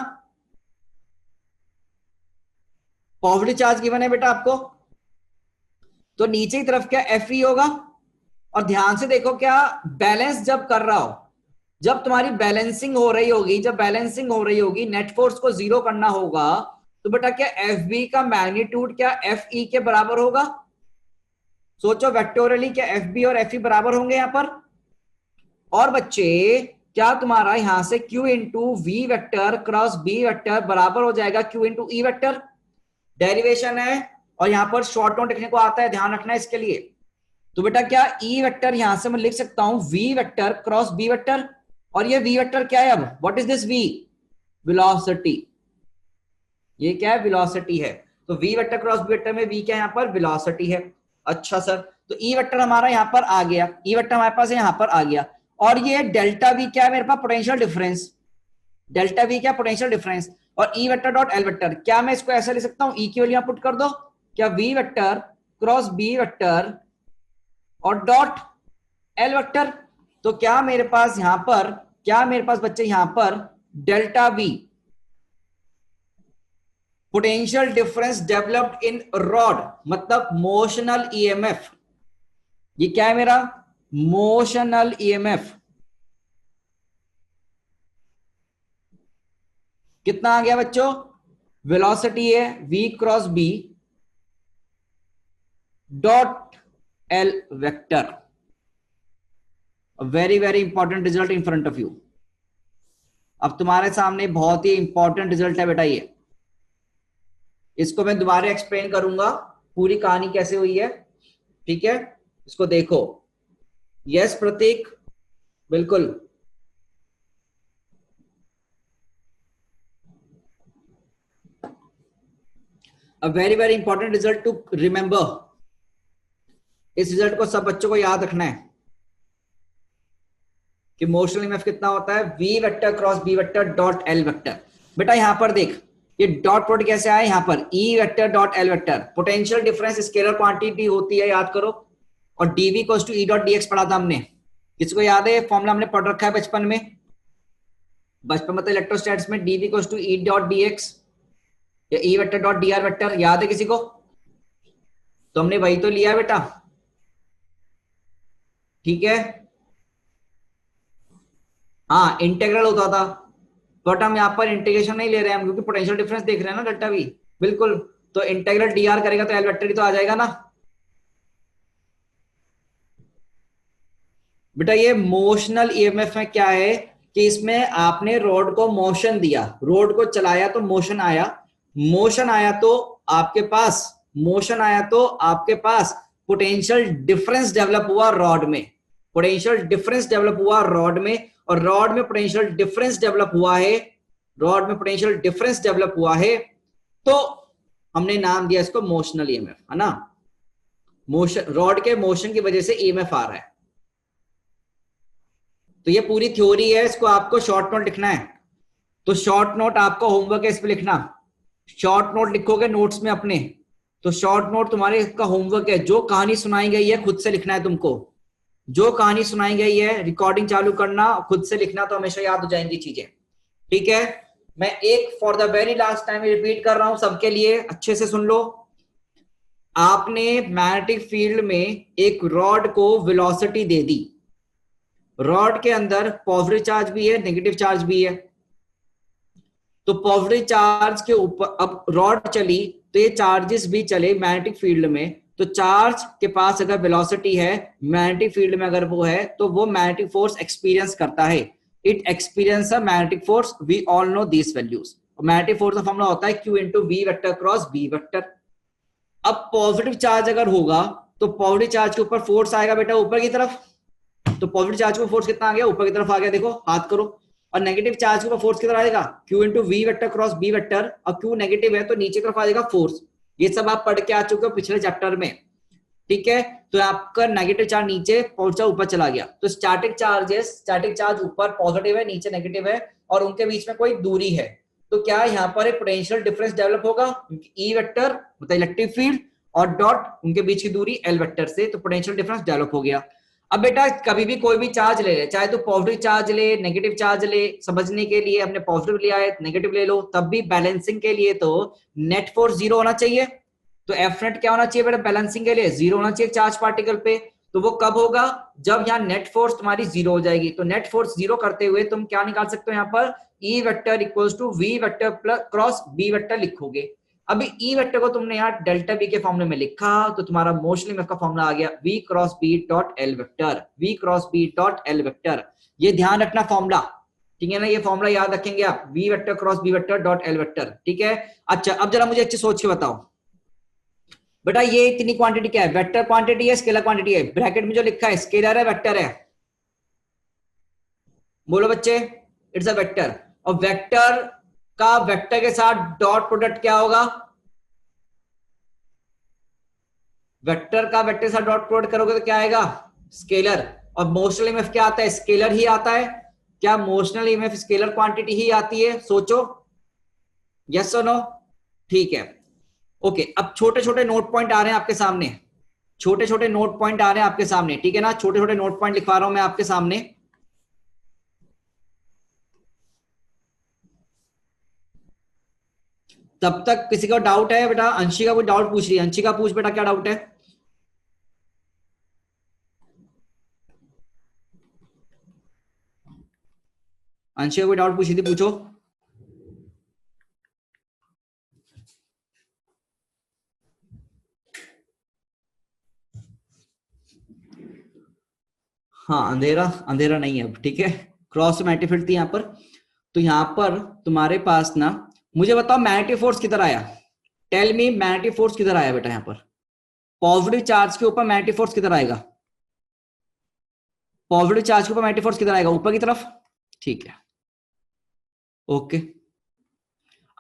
पॉजिटिव चार्ज गिवन है बेटा आपको, तो नीचे की तरफ क्या एफ ई होगा, और ध्यान से देखो क्या बैलेंस जब कर रहा हो, जब तुम्हारी बैलेंसिंग हो रही होगी, जब बैलेंसिंग हो रही होगी, नेट फोर्स को जीरो करना होगा, तो बेटा क्या एफ बी का मैग्नीट्यूड क्या एफ ई के बराबर होगा, सोचो वेक्टोरियली क्या एफ बी और एफ ई बराबर होंगे यहां पर। और बच्चे क्या तुम्हारा यहां से q into V vector cross B vector बराबर हो जाएगा q into E vector, derivation है और यहां पर शॉर्ट नोट लिखने को आता है, ध्यान रखना है इसके लिए। तो बेटा क्या ई वेक्टर यहां से मैं लिख सकता हूं V vector cross B vector, और ये वी वेक्टर क्या है, अब what is this V, velocity, ये क्या है, वेलोसिटी है। तो V vector cross B vector में वी क्या है यहाँ पर, वेलोसिटी है। अच्छा सर, तो ई वेक्टर हमारा यहाँ पर आ गया, ई वेक्टर हमारे पास यहाँ पर आ गया, और ये डेल्टा वी क्या है मेरे पास, पोटेंशियल डिफरेंस, डेल्टा वी क्या पोटेंशियल डिफरेंस, और ई वेक्टर डॉट एल वेक्टर, क्या मैं इसको ऐसा लिख सकता हूँ, ई की वैल्यू पुट कर दो, क्या V vector cross B vector और डॉट एल वेक्टर, तो क्या मेरे पास यहां पर, क्या मेरे पास बच्चे यहां पर delta we potential difference developed in rod, मतलब मोशनल ईएमएफ, ये क्या है मेरा मोशनल ईएमएफ, कितना आ गया बच्चों, वेलोसिटी है v cross b dot L vector, very very important result in front of you. अब तुम्हारे सामने बहुत ही इंपॉर्टेंट रिजल्ट है बेटा ये, इसको मैं दोबारा एक्सप्लेन करूंगा पूरी कहानी कैसे हुई है, ठीक है। इसको देखो। यस प्रतीक, बिल्कुल। A very very important result to remember. इस रिजल्ट को सब बच्चों को याद रखना है कि मोशनल ईएमएफ कितना होता है, V vector cross B vector dot L vector. बेटा यहां पर देख, ये डॉट प्रोडक्ट कैसे आया, यहां पर E vector dot L vector. Potential difference scalar quantity होती है, याद करो। और dV equals to E dot dx पढ़ा था हमने, किसको याद है? फॉर्मूला हमने पढ़ रखा है बचपन में, बचपन मतलब इलेक्ट्रोस्टैटिक्स में, DV equals to E dot DX या E vector dot D R vector. याद है किसी को? तो हमने वही तो लिया है बेटा, ठीक है। हाँ इंटेग्रल होता था, बट हम यहाँ पर इंटीग्रेशन नहीं ले रहे हैं हम, क्योंकि पोटेंशियल डिफरेंस देख रहे हैं ना डेल्टा वी। बिल्कुल, तो इंटेग्रल डी आर करेगा तो एल वेक्टर ही तो आ जाएगा ना बेटा। ये मोशनल ईएमएफ में क्या है कि इसमें आपने रॉड को मोशन दिया, रोड को चलाया तो मोशन आया, मोशन आया तो आपके पास, मोशन आया तो आपके पास पोटेंशियल डिफरेंस डेवलप हुआ रॉड में, पोटेंशियल डिफरेंस डेवलप हुआ रॉड में, और रॉड में पोटेंशियल डिफरेंस डेवलप हुआ है, रॉड में पोटेंशियल डिफरेंस डेवलप हुआ है, तो हमने नाम दिया इसको मोशनल ईएमएफ, है ना। मोशन, रॉड के मोशन की वजह से ईएमएफ आ रहा है। तो ये पूरी थ्योरी है, इसको आपको शॉर्ट नोट लिखना है। तो शॉर्ट नोट आपको होमवर्क है इस पे लिखना, शॉर्ट नोट लिखोगे नोट्स में अपने, तो शॉर्ट नोट तुम्हारे का होमवर्क है। जो कहानी सुनाई गई है खुद से लिखना है तुमको, जो कहानी सुनाई गई है रिकॉर्डिंग चालू करना, खुद से लिखना, तो हमेशा याद हो जाएंगी चीजें, ठीक है। मैं एक for the very last time repeat कर रहा हूं सबके लिए, अच्छे से सुन लो। आपने मैग्नेटिक फील्ड में एक रॉड को वेलोसिटी दे दी, रॉड के अंदर पॉजिटिव चार्ज भी है, नेगेटिव चार्ज भी है। तो पॉजिटिव चार्ज के ऊपर अब रॉड चली तो ये चार्जेस भी चले मैग्नेटिक फील्ड में, तो चार्ज के पास अगर वेलोसिटी है मैग्नेटिक फील्ड में अगर वो है, तो वो मैग्नेटिक फोर्स एक्सपीरियंस करता है, it experience a magnetic force, we all know this values. Magnetic force का फॉर्मूला होता है Q into V vector cross B vector. अब पॉजिटिव चार्ज अगर होगा तो पॉजिटिव चार्ज के ऊपर फोर्स आएगा बेटा ऊपर की तरफ, तो पॉजिटिव चार्ज को फोर्स कितना आ गया, ऊपर की तरफ आ गया, देखो हाथ करो। और नेगेटिव चार्ज के ऊपर फोर्स कितना आएगा, Q into V vector cross B vector, और Q नेगेटिव है तो नीचे की तरफ आ जाएगा फोर्स। ये सब आप पढ़ के आ चुके हो पिछले चैप्टर में, ठीक है। तो आपका नेगेटिव चार्ज नीचे पहुंचा, ऊपर चला गया, तो स्टैटिक चार्जेस, स्टैटिक चार्ज ऊपर पॉजिटिव है नीचे नेगेटिव है और उनके बीच में कोई दूरी है, तो क्या यहाँ पर एक पोटेंशियल डिफरेंस डेवलप होगा, ई वेक्टर मतलब इलेक्ट्रिक फील्ड और डॉट उनके बीच की दूरी एल वेक्टर से, तो पोटेंशियल डिफरेंस डेवलप हो गया। अब बेटा कभी भी कोई भी चार्ज ले ले, चाहे तो पॉजिटिव चार्ज ले नेगेटिव चार्ज ले, समझने के लिए हमने पॉजिटिव लिया है नेगेटिव ले लो, तब भी बैलेंसिंग के लिए तो नेट फोर्स जीरो होना चाहिए। तो एफ नेट क्या होना चाहिए बेटा बैलेंसिंग के लिए, जीरो होना चाहिए चार्ज पार्टिकल पे। तो वो कब होगा, जब यहाँ नेट फोर्स तुम्हारी जीरो हो जाएगी। तो नेट फोर्स जीरो करते हुए तुम क्या निकाल सकते हो, यहाँ पर E vector equals to V vector plus cross B vector लिखोगे। अभी ई वेक्टर को तुमने यहाँ डेल्टा बी के फॉर्मूले में लिखा, तो तुम्हारा मोशनल ईएमएफ का फॉर्मूला आ गया V cross B dot L vector, V cross B dot L vector. ये ध्यान रखना फॉर्मूला, ठीक है ना, ये फॉर्मूला याद रखेंगे आप, V vector cross B vector dot L vector, ठीक है। अच्छा अब जरा मुझे अच्छे सोच के बताओ बेटा, ये इतनी क्वांटिटी क्या है, वेक्टर क्वांटिटी है स्केलर क्वांटिटी है, ब्रैकेट में जो लिखा है स्केलर है वेक्टर है, बोलो बच्चे, इट्स अ वेक्टर। और वेक्टर का वेक्टर के साथ डॉट प्रोडक्ट क्या होगा, वेक्टर का वेक्टर के साथ डॉट प्रोडक्ट करोगे तो क्या आएगा, स्केलर। और मोशनल ईएमएफ क्या आता है, स्केलर ही आता है। क्या मोशनल ईएमएफ स्केलर क्वांटिटी ही आती है, सोचो, यस और नो, ठीक है। ओके अब छोटे छोटे नोट पॉइंट आ रहे हैं आपके सामने, छोटे छोटे नोट पॉइंट आ रहे हैं आपके सामने, ठीक है ना, छोटे छोटे नोट पॉइंट लिखवा रहा हूं मैं आपके सामने। तब तक किसी का डाउट है बेटा, अंशिका कोई डाउट पूछ रही है, अंशिका पूछ बेटा क्या डाउट है। अंशिका कोई डाउट पूछी थी, पूछो। हाँ अंधेरा अंधेरा नहीं है अब, ठीक है। क्रॉस मैग्नेटिक फील्ड थी यहाँ पर, तो यहाँ पर तुम्हारे पास ना, मुझे बताओ मैग्नेटिक फोर्स किधर आया, टेल मी मैग्नेटिक फोर्स किधर आया बेटा, यहाँ पर पॉजिटिव चार्ज के ऊपर मैग्नेटिक फोर्स किधर आएगा, पॉजिटिव चार्ज के ऊपर मैग्नेटिक फोर्स किधर आएगा, ऊपर की तरफ, ठीक है। ओके,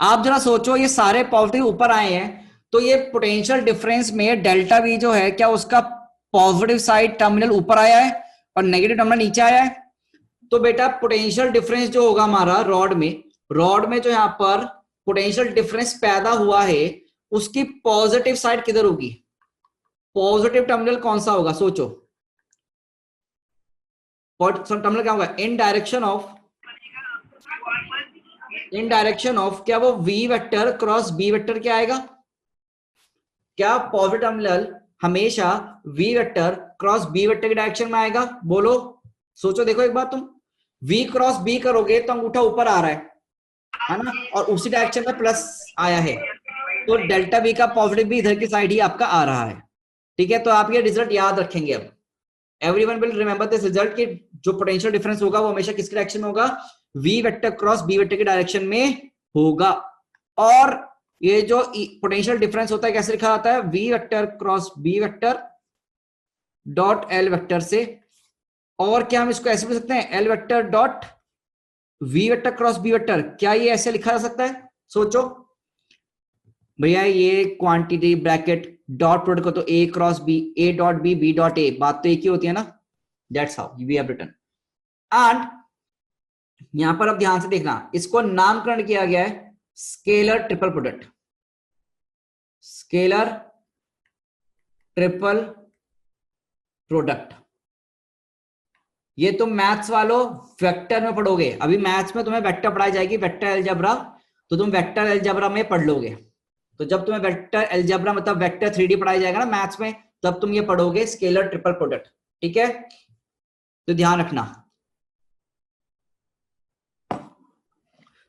आप जरा सोचो, ये सारे पॉजिटिव ऊपर आए हैं, तो ये पोटेंशियल डिफरेंस में डेल्टा वी जो है, क्या उसका पॉजिटिव साइड टर्मिनल ऊपर आया है और नेगेटिव टर्मिनल नीचे आया है? तो बेटा पोटेंशियल डिफरेंस जो होगा हमारा रॉड में जो यहां पर पोटेंशियल डिफरेंस पैदा हुआ है, उसकी पॉजिटिव साइड किधर होगी? पॉजिटिव टर्मिनल कौन सा होगा, सोचो। टर्मिनल क्या होगा? इन डायरेक्शन ऑफ क्या वो V vector cross B vector क्या आएगा? क्या पॉजिटिव टर्मिनल हमेशा V vector cross B vector की डायरेक्शन में आएगा? बोलो, सोचो, देखो एक बात, तुम v क्रॉस b करोगे तो अंगूठा ऊपर आ रहा है ना, और उसी डायरेक्शन में प्लस आया है, तो डेल्टा v का पॉजिटिव भी इधर की साइड ही आपका आ रहा है, ठीक है। तो आप ये रिजल्ट याद रखेंगे। अब everyone will remember this result कि जो पोटेंशियल डिफरेंस होगा वो हमेशा किसकी डायरेक्शन में होगा? v vector cross b vector की डायरेक्शन में होगा। और ये जो पोटेंशियल डिफरेंस होता है कैसे लिखा जाता है? v vector cross b vector dot l vector से, और क्या हम इसको ऐसे लिख सकते हैं? l vector dot v vector cross b vector, क्या ये ऐसे लिखा जा सकता है? सोचो भैया, ये क्वांटिटी ब्रैकेट डॉट प्रोडक्ट को तो a cross b, a dot b, b dot a, बात तो एक ही होती है ना। That's how we have written. And यहां पर अब ध्यान से देखना, इसको नामकरण किया गया है scalar triple product. Scalar triple product, ये तुम मैथ्स वालों वेक्टर में पढ़ोगे। अभी मैथ्स में तुम्हें वेक्टर पढ़ाई जाएगी, वेक्टर अलजेब्रा, तो तुम वेक्टर अलजेब्रा में पढ़ लोगे। तो जब तुम्हें वेक्टर अलजेब्रा मतलब वेक्टर 3D पढ़ाई जाएगा ना मैथ्स में, तब तुम ये पढ़ोगे स्केलर ट्रिपल प्रोडक्ट, ठीक है। तो ध्यान रखना।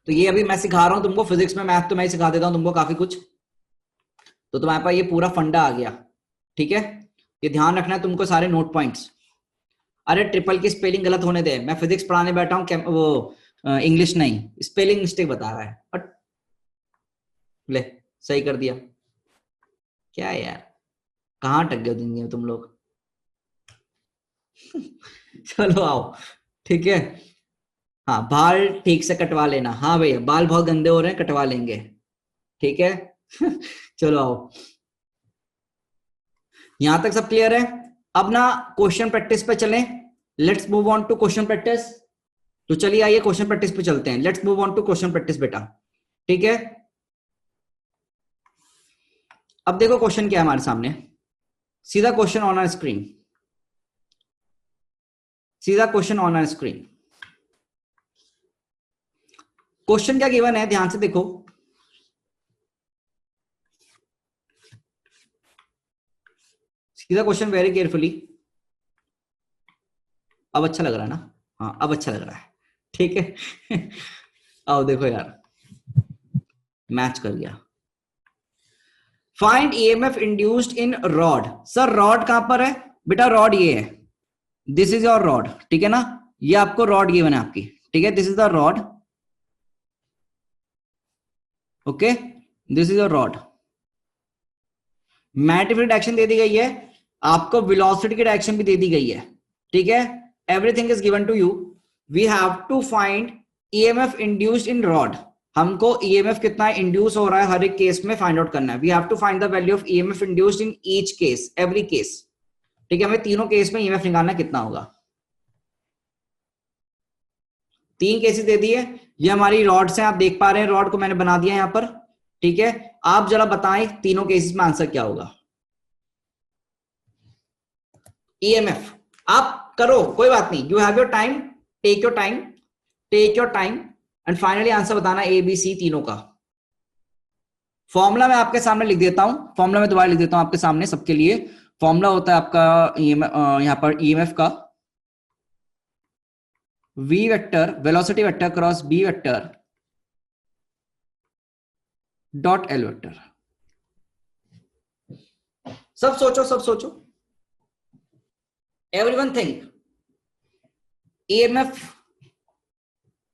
तो ये अभी मैं सिखा रहा हूं तुमको फिजिक्स में, मैथ तो मैं ही सिखा देता हूं तुमको काफी कुछ, तो तुम्हारे पास ये पूरा फंडा आ गया, ठीक है। ये ध्यान रखना है तुमको, सारे नोट पॉइंट्स। अरे ट्रिपल की स्पेलिंग गलत होने दे, मैं फिजिक्स पढ़ाने बैठा हूं, वो इंग्लिश नहीं, स्पेलिंग मिस्टेक बता रहा है। बट ले सही कर दिया। क्या यार, कहाँ अटक गए दुनिया में तुम लोग। चलो आओ, ठीक है। हाँ, बाल ठीक से कटवा लेना। हाँ भैया, बाल बहुत गंदे हो रहे हैं, कटवा लेंगे, ठीक है। चलो आओ, यहां तक सब क्लियर है। अब ना क्वेश्चन प्रैक्टिस पे चलें। Let's move on to question practice. तो चलिए आइए क्वेश्चन प्रैक्टिस पे चलते हैं। Let's move on to question practice बेटा, ठीक है। अब देखो क्वेश्चन क्या है हमारे सामने, सीधा क्वेश्चन ऑन आवर स्क्रीन, सीधा question on our screen. Question क्या गिवन है, ध्यान से देखो। सीधा क्वेश्चन वेरी केयरफुली। अब अच्छा लग रहा है ना? हाँ अब अच्छा लग रहा है, ठीक है। आओ देखो यार, मैच कर गया। Find EMF induced in rod. Sir rod कहां पर है बेटा? रॉड ये है, दिस इज योर रॉड, ठीक है ना। ये आपको रॉड गिवन है आपकी, ठीक है। This is the rod, okay, this is your rod. Magnetic direction दे दी गई है, आपको वेलोसिटी की डायरेक्शन भी दे दी गई है, ठीक है। Everything is given to you. We have to find EMF induced in rod. हमको ईएमएफ कितना इंड्यूस हो रहा है हर एक केस में फाइंड आउट करना है। We have to find the value of EMF induced in each case, every case, ठीक है। हमें तीनों केस में ईएमएफ निकालना कितना होगा। 3 केसेस दे दिए, ये हमारी रॉड से आप देख पा रहे हैं, रॉड को मैंने बना दिया यहां पर, ठीक है। आप जरा बताएं तीनों केसेस में आंसर क्या होगा। ईएमएफ आप करो, कोई बात नहीं, you have your time, take your time, take your time, and finally answer बताना ए बी सी तीनों का। फॉर्मूला मैं आपके सामने लिख देता हूं, फॉर्मूला में दोबारा लिख देता हूं आपके सामने सबके लिए। फॉर्मूला होता है आपका यहां पर ईएमएफ का, V vector velocity vector cross B vector dot L vector. सब सोचो, सब सोचो, एवरीवन थिंक।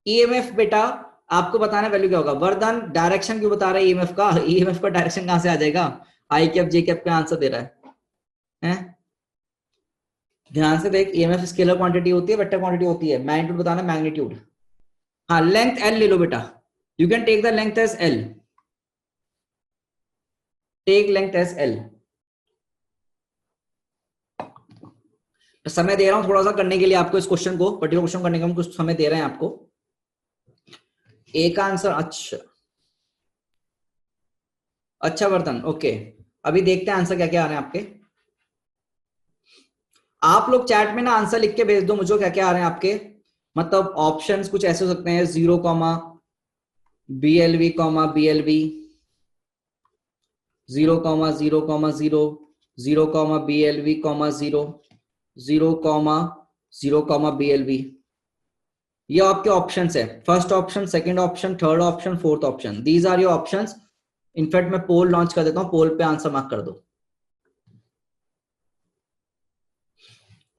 ईएमएफ बेटा आपको बताना वैल्यू क्या होगा। वर्धन डायरेक्शन क्यों बता रहा है ईएमएफ का? ईएमएफ का डायरेक्शन कहां से आ जाएगा? आई कैप जे कैप का आंसर दे रहा है? ध्यान से देख, ईएमएफ स्केलर क्वांटिटी होती है, वेक्टर क्वांटिटी होती है, मैग्नीट्यूड बताना मैग्नीट्यूड। हाँ लेंथ एल ले लो बेटा, you can take the length as L, take length as L. तो समय दे रहा हूं थोड़ा सा करने के लिए आपको, इस क्वेश्चन को पर्टिकुलर क्वेश्चन करने का हम कुछ समय दे रहे हैं आपको। ए का आंसर अच्छा वर्धन, ओके। अभी देखते हैं आंसर क्या क्या आ रहे हैं आपके। आप लोग चैट में ना आंसर लिख के भेज दो मुझे क्या क्या आ रहे हैं आपके। मतलब ऑप्शंस कुछ ऐसे हो सकते हैं 0, BLV, BLV, 0, 0, 0, 0, BLV, 0, 0, 0, BLV। ये आपके ऑप्शंस है, first option, second option, third option, fourth option, these are your options. In fact मैं पोल लॉन्च कर देता हूं, पोल पे आंसर मार्क कर दो,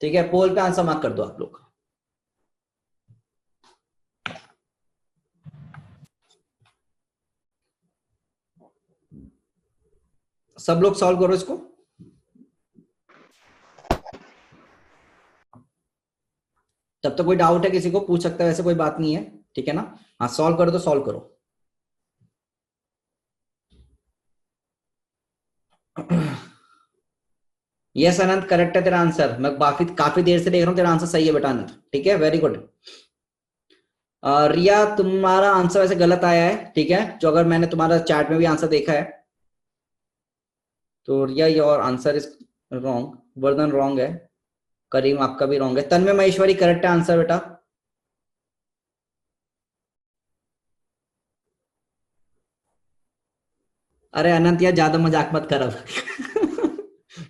ठीक है। पोल पे आंसर मार्क कर दो आप लोग। सब लोग सॉल्व करो इसको। तब तक कोई डाउट है किसी को पूछ सकता है, वैसे कोई बात नहीं है, ठीक है ना। हाँ सॉल्व करो तो सॉल्व करो। यस अनंत करेक्ट है तेरा आंसर, मैं काफी देर से देख रहा हूं, तेरा आंसर सही है बेटा अनंत, ठीक है, वेरी गुड। रिया तुम्हारा आंसर वैसे गलत आया है, ठीक है, जो अगर मैंने तुम्हारा चैट में भी आंसर देखा है तो Riya your answer is wrong, Vardhan wrong है, करीम आपका भी रॉन्ग है, तन्मय महेश्वरी करेक्ट है आंसर बेटा। अरे अनंत यार ज्यादा मजाक मत कर अब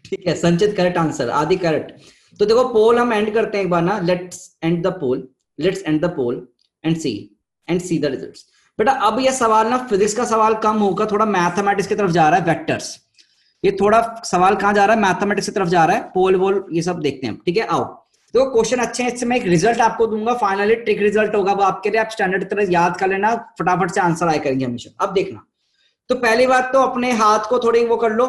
ठीक है, संचित करेक्ट आंसर, आदि करेक्ट। तो देखो पोल हम एंड करते हैं एक बार ना, let's end the poll, let's end the poll and see the results. बेटा अब ये सवाल ना फिजिक्स का सवाल कम होगा, थोड़ा मैथमेटिक्स की तरफ जा रहा है, वेक्टर्स, ये थोड़ा सवाल कहां जा रहा है, मैथमेटिक्स की तरफ जा रहा है, पोल वोल ये सब देखते हैं, ठीक है। आओ तो क्वेश्चन अच्छे हैं, इससे मैं एक रिजल्ट आपको दूंगा, फाइनली ट्रिक रिजल्ट होगा वो आपके लिए, आप स्टैंडर्ड की तरह याद कर लेना, फटाफट से आंसर आया करेंगे हमेशा। अब देखना, तो पहली बात तो अपने हाथ को थोड़ी वो कर लो,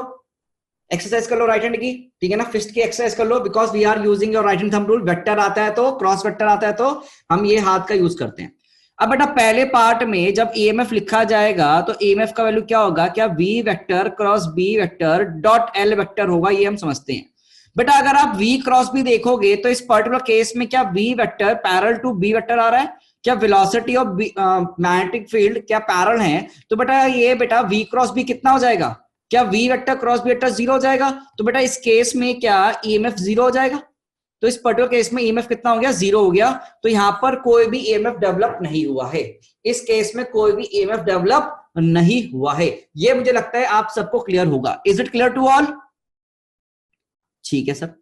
एक्सरसाइज कर लो राइट हैंड की, ठीक है ना, फिस्ट की एक्सरसाइज कर लो, because we are using your right hand thumb rule. Vector आता है तो, क्रॉस वेक्टर आता है तो हम ये हाथ का यूज करते हैं। अब बेटा पहले पार्ट में जब ईएमएफ लिखा जाएगा तो ईएमएफ का वैल्यू क्या होगा, क्या V vector cross B vector dot L vector होगा, ये हम समझते हैं। बेटा अगर आप V क्रॉस B देखोगे तो इस पर्टिकुलर केस में क्या V vector parallel to B vector आ रहा है, क्या वेलोसिटी ऑफ मैग्नेटिक फील्ड क्या पैरेलल है, तो बेटा ये बेटा V क्रॉस B कितना हो जाएगा, क्या V vector cross B vector 0 हो जाएगा, तो बेटा इस केस में क्या ईएमएफ 0 हो जाएगा, तो इस पर्टिकुलर केस में ईएमएफ कितना हो गया, 0 हो गया। तो यहां पर कोई भी ईएमएफ डेवलप नहीं हुआ है, इस केस में कोई भी ईएमएफ डेवलप नहीं हुआ है। ये मुझे लगता है आप सबको क्लियर होगा। Is it clear to all? ठीक है सर।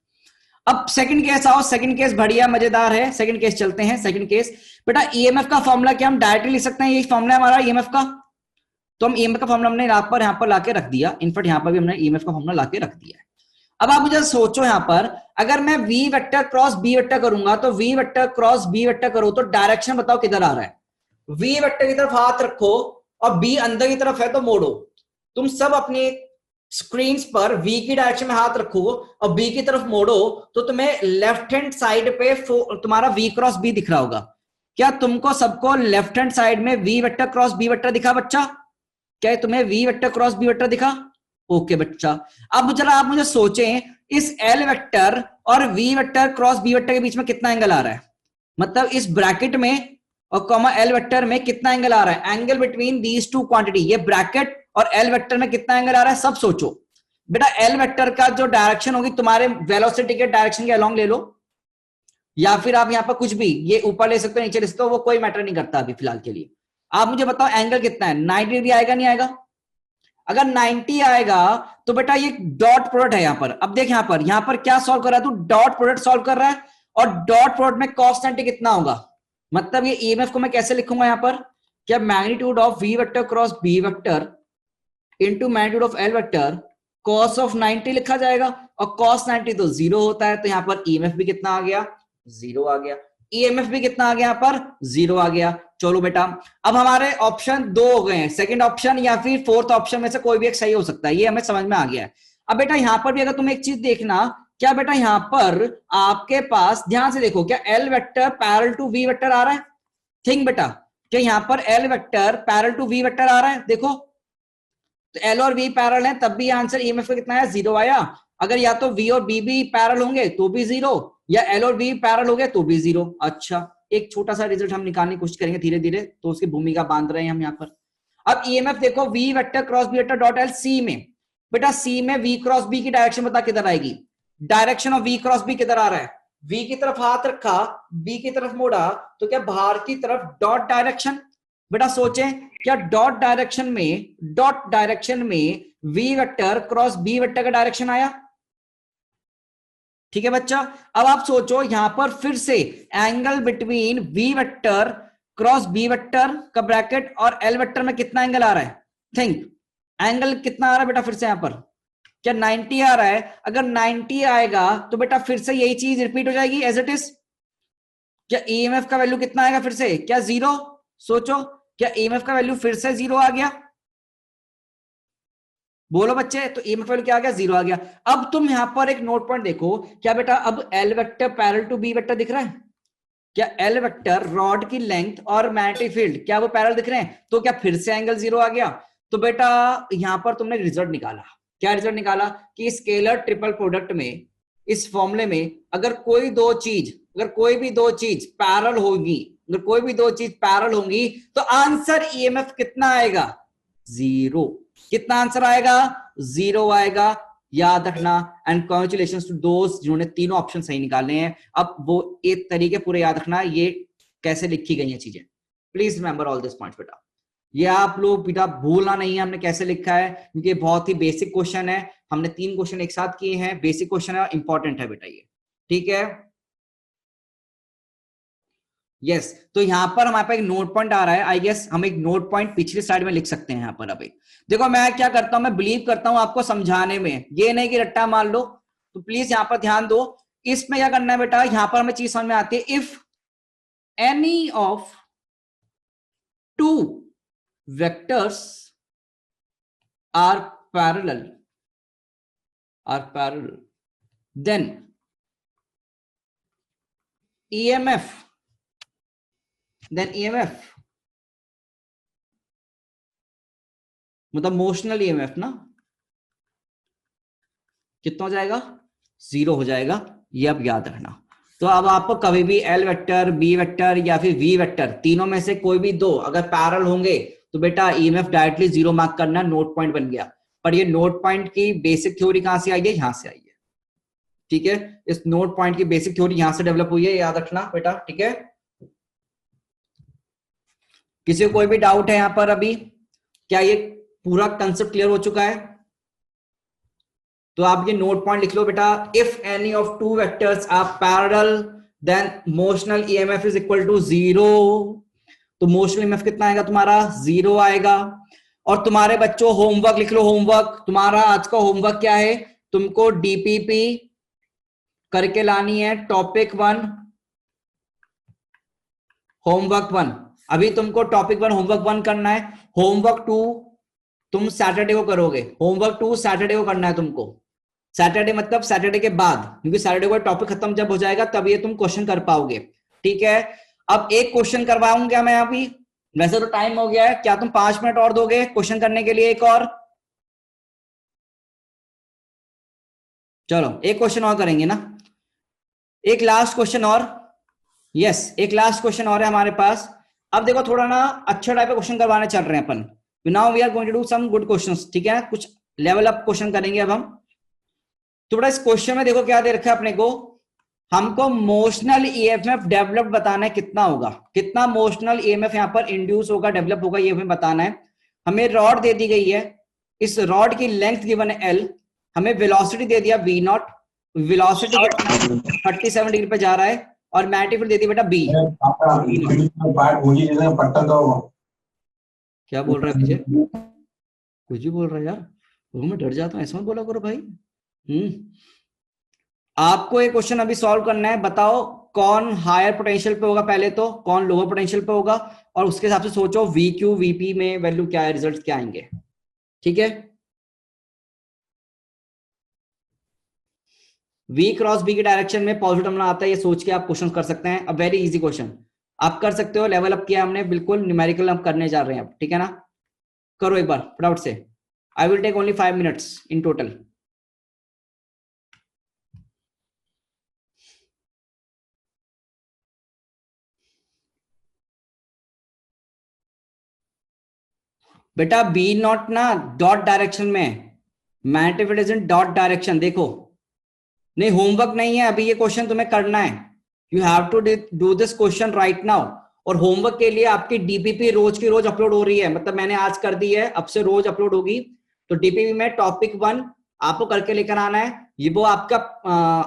अब सेकंड केस आओ, सेकंड केस बढ़िया मजेदार है, सेकंड केस चलते हैं। सेकंड केस बेटा ईएमएफ का फॉर्मूला क्या हम डायरेक्टली लिख सकते हैं, ये फॉर्मूला हमारा ईएमएफ का, तो हम ईएमएफ का फॉर्मूला हमने यहां पर लाके रख दिया, इनफैक्ट यहां पर भी हमने ईएमएफ का फॉर्मूला लाके रख दिया है। अब आप मुझे सोचो यहां पर अगर मैं V vector cross B vector करूंगा तो V vector cross B vector करो तो डायरेक्शन बताओ किधर आ रहा है, V वेक्टर की तरफ हाथ रखो और B अंदर की तरफ है तो मोड़ो। तुम सब अपनी स्क्रीन पर V की डायरेक्शन में हाथ रखो और B की तरफ मोड़ो तो तुम्हें लेफ्ट हैंड साइड पे तुम्हारा V क्रॉस B दिख रहा होगा। क्या तुमको सबको लेफ्ट हैंड साइड में V vector cross B vector दिखा बच्चा? क्या तुम्हें V vector cross B vector दिखा? ओके बच्चा। अब जरा आप मुझे सोचें इस L वेक्टर और V vector cross B vector के बीच में कितना एंगल आ रहा है, मतलब इस ब्रैकेट में और कॉमा L वेक्टर में कितना एंगल आ रहा है, angle between these two quantity, ये ब्रैकेट और L वेक्टर में कितना एंगल आ रहा है, सब सोचो। बेटा L वेक्टर का जो डायरेक्शन होगी तुम्हारे वेलोसिटी के डायरेक्शन के अलोंग ले लो, या फिर आप यहाँ पर कुछ भी ये ऊपर ले सकते हो नीचे ले सकते हो, वो कोई मैटर नहीं करता अभी फिलहाल के लिए। आप मुझे बताओ एंगल कितना है, 90 डिग्री आएगा नहीं आएगा? अगर 90 आएगा तो बेटा ये डॉट प्रोडक्ट है। यहां पर अब देख, यहां पर क्या सॉल्व कर रहा है, तू डॉट प्रोडक्ट सॉल्व कर रहा है और डॉट प्रोडक्ट में cos 90 कितना होगा, मतलब ये ईएमएफ को मैं कैसे लिखूंगा यहां पर, क्या magnitude of V vector cross B vector into magnitude of L vector cos of 90 लिखा जाएगा, और cos 90 तो 0 होता है, तो यहां पर ईएमएफ भी कितना आ गया, 0 आ गया, ईएमएफ भी कितना आ गया यहां पर, 0 आ गया। चलो बेटा अब हमारे ऑप्शन 2 हो गए हैं, सेकंड ऑप्शन या फिर फोर्थ ऑप्शन में से कोई भी एक सही हो सकता है, ये हमें समझ में आ गया है। अब बेटा यहां पर भी अगर तुम एक चीज देखना, क्या बेटा यहां पर आपके पास ध्यान से देखो, क्या L vector parallel to V vector आ रहा है? थिंक बेटा, क्या यहां पर L vector parallel to V vector आ रहा है? देखो तो एल और वी पैरेलल है, तब भी आंसर ईएमएफ का कितना आया? 0 आया। अगर या तो वी और बी भी पैरेलल होंगे तो भी 0, या एल और वी पैरेलल हो गए तो भी 0। अच्छा, एक छोटा सा रिजल्ट हम निकालने की कोशिश करेंगे धीरे धीरे, तो उसकी भूमिका बांध रहे हैं हम यहाँ पर। अब ईएमएफ देखो, V vector cross B vector dot L C में, बेटा सी में वी क्रॉस बी की डायरेक्शन बता किधर आएगी? Direction of V cross B किधर आ रहा है? वी की तरफ हाथ रखा, बी की तरफ मोड़ा, तो क्या बाहर की तरफ डॉट डायरेक्शन? बेटा सोचें, क्या डॉट डायरेक्शन में V vector cross B vector का डायरेक्शन आया? ठीक है बच्चा। अब आप सोचो यहां पर फिर से angle between V vector cross B vector का ब्रैकेट और एल वेक्टर में कितना एंगल आ रहा है? थिंक, एंगल कितना आ रहा है बेटा फिर से यहां पर? क्या 90 आ रहा है? अगर 90 आएगा तो बेटा फिर से यही चीज रिपीट हो जाएगी एज इट इज। क्या ईएमएफ का वैल्यू कितना आएगा फिर से? क्या 0? सोचो, क्या ईएमएफ का वैल्यू फिर से 0 आ गया? बोलो बच्चे, तो ईएमएफ वैल्यू क्या आ गया? 0 आ गया। अब तुम यहां पर एक नोट पॉइंट देखो, क्या बेटा अब L vector parallel to B vector दिख रहा है? क्या एल वेक्टर रॉड की लेंथ और मैग्नेटिक फील्ड क्या वो पैरेलल दिख रहे हैं? तो क्या फिर से एंगल 0 आ गया? तो बेटा यहां पर तुमने रिजल्ट निकाला। क्या रिजल्ट निकाला? कि स्केलर ट्रिपल प्रोडक्ट में, इस फॉर्मूले में, अगर कोई भी दो चीज पैरेलल होगी, तो आंसर ईएमएफ कितना आएगा? 0। कितना आंसर आएगा? 0 आएगा। याद रखना। एंड कॉन्ग्रेचुलेशंस टू दोस्त जिन्होंने तीनों ऑप्शन सही निकाले हैं। अब वो एक तरीके पूरे याद रखना ये कैसे लिखी गई हैं चीजें। Please remember all this points बेटा। ये आप लोग बेटा भूलना नहीं है हमने कैसे लिखा है, क्योंकि बहुत ही बेसिक क्वेश्चन है। हमने 3 क्वेश्चन एक साथ किए हैं, बेसिक क्वेश्चन है, इंपॉर्टेंट है बेटा ये। ठीक है, यस। तो यहां पर हमारे पास एक नोट पॉइंट आ रहा है। आई गेस हम एक नोट पॉइंट पिछली स्लाइड में लिख सकते हैं यहां पर। अभी देखो मैं क्या करता हूं, मैं बिलीव करता हूं आपको समझाने में, ये नहीं कि रट्टा मार लो। तो प्लीज यहां पर ध्यान दो। इसमें क्या करना है बेटा, यहां पर हमें चीज समझ में आती है। If any of 2 vectors are parallel, then EMF मतलब मोशनल EMF ना कितना हो जाएगा? 0 हो जाएगा। ये अब याद रखना। तो अब आपको कभी भी एल वेक्टर, बी वेक्टर या फिर वी वेक्टर, तीनों में से कोई भी दो अगर पैरेलल होंगे तो बेटा ईएमएफ डायरेक्टली 0 मार्क करना, नोट पॉइंट बन गया। पर ये नोट पॉइंट की बेसिक थ्योरी कहां से आई है? यहां से आई है। ठीक है, इस नोट पॉइंट की बेसिक थ्योरी यहां से डेवलप हुई है, याद रखना बेटा। ठीक है, किसी को कोई भी डाउट है यहां पर अभी? क्या ये पूरा कंसेप्ट क्लियर हो चुका है? तो आप ये नोट पॉइंट लिख लो बेटा। If any of 2 vectors are parallel then motional EMF is equal to 0। तो मोशनल ईएमएफ कितना आएगा तुम्हारा? 0 आएगा। और तुम्हारे बच्चों होमवर्क लिख लो। होमवर्क तुम्हारा आज का होमवर्क क्या है? तुमको डीपीपी करके लानी है टॉपिक 1 होमवर्क 1। अभी तुमको टॉपिक 1 होमवर्क 1 करना है। होमवर्क 2 तुम सैटरडे को करोगे। होमवर्क 2 सैटरडे को करना है तुमको। सैटरडे मतलब सैटरडे के बाद, क्योंकि सैटरडे को टॉपिक खत्म जब हो जाएगा तब ये तुम क्वेश्चन कर पाओगे। ठीक है, अब एक क्वेश्चन करवाऊंगा मैं अभी। वैसे तो टाइम हो गया है, क्या तुम 5 मिनट और दोगे क्वेश्चन करने के लिए? एक और, चलो एक क्वेश्चन और करेंगे ना, एक लास्ट क्वेश्चन और। यस, एक लास्ट क्वेश्चन और है हमारे पास। अब देखो थोड़ा ना अच्छा टाइप का क्वेश्चन करवाने चल रहे हैं अपन। Now we are going to do some good questions. ठीक है, कुछ लेवल अप क्वेश्चन करेंगे अब हम। तो बड़ा इस क्वेश्चन में देखो क्या दे रखा है अपने को। हमको मोशनल ईएमएफ डेवलप बताना है, कितना होगा, कितना मोशनल ईएमएफ यहां पर इंड्यूस होगा, डेवलप होगा, ये हमें बताना है। हमें रॉड दे दी गई है, इस रॉड की लेंथ गिवन है एल, हमें वेलोसिटी दे दिया v नॉट, वेलोसिटी 37 डिग्री पे जा रहा है, और मैग्नेटिक फील्ड दे दी बेटा b। क्या बोल रहा है पीछे? कुछ भी बोल रहा है यार, मैं डर जाता हूँ, ऐसा मत बोला करो भाई। आपको एक क्वेश्चन अभी सॉल्व करना है। बताओ कौन हायर पोटेंशियल पे होगा, पहले तो कौन लोअर पोटेंशियल पे होगा, और उसके हिसाब से सोचो वी क्यू वीपी में वैल्यू क्या है, रिजल्ट क्या आएंगे। ठीक है, V क्रॉस B की डायरेक्शन में पॉजिटिव टर्मिनल आता है, ये सोच के आप क्वेश्चन कर सकते हैं। अब वेरी इजी क्वेश्चन आप कर सकते हो, लेवल अप किया हमने, बिल्कुल न्यूमेरिकल हम करने जा रहे हैं अब, ठीक है ना। करो एक बार फटाफट से। I will take only 5 minutes in total. बेटा बी नॉट ना डॉट डायरेक्शन में, magnetic field is in dot direction. देखो नहीं, होमवर्क नहीं है अभी, ये क्वेश्चन तुम्हें करना है। You have to do this question right now. और होमवर्क के लिए आपकी डीपीपी रोज की रोज अपलोड हो रही है, मतलब मैंने आज कर दी है, अब से रोज अपलोड होगी। तो डीपीपी में टॉपिक 1 आपको करके लेकर आना है। ये वो आपका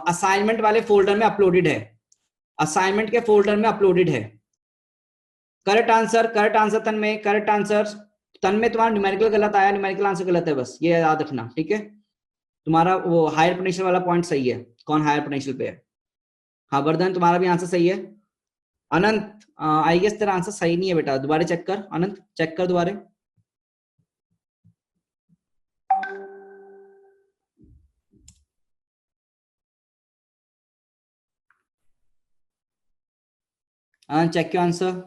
असाइनमेंट वाले फोल्डर में अपलोडेड है, असाइनमेंट के फोल्डर में अपलोडेड है। करेक्ट आंसर तन्मय, करेक्ट आंसर तन्मय। तुम्हारा न्यूमेरिकल गलत आया, न्यूमेरिकल आंसर गलत है, बस ये याद रखना, ठीक है। तुम्हारा वो हायर पोटेंशियल वाला पॉइंट सही है। कौन हायर पोटेंशियल पे है? हाँ वर्धन, तुम्हारा भी आंसर सही है। अनंत आई गेस तेरा आंसर सही नहीं है बेटा, दोबारा चेक कर। अनंत चेक कर दोबारा। Anant check your answer.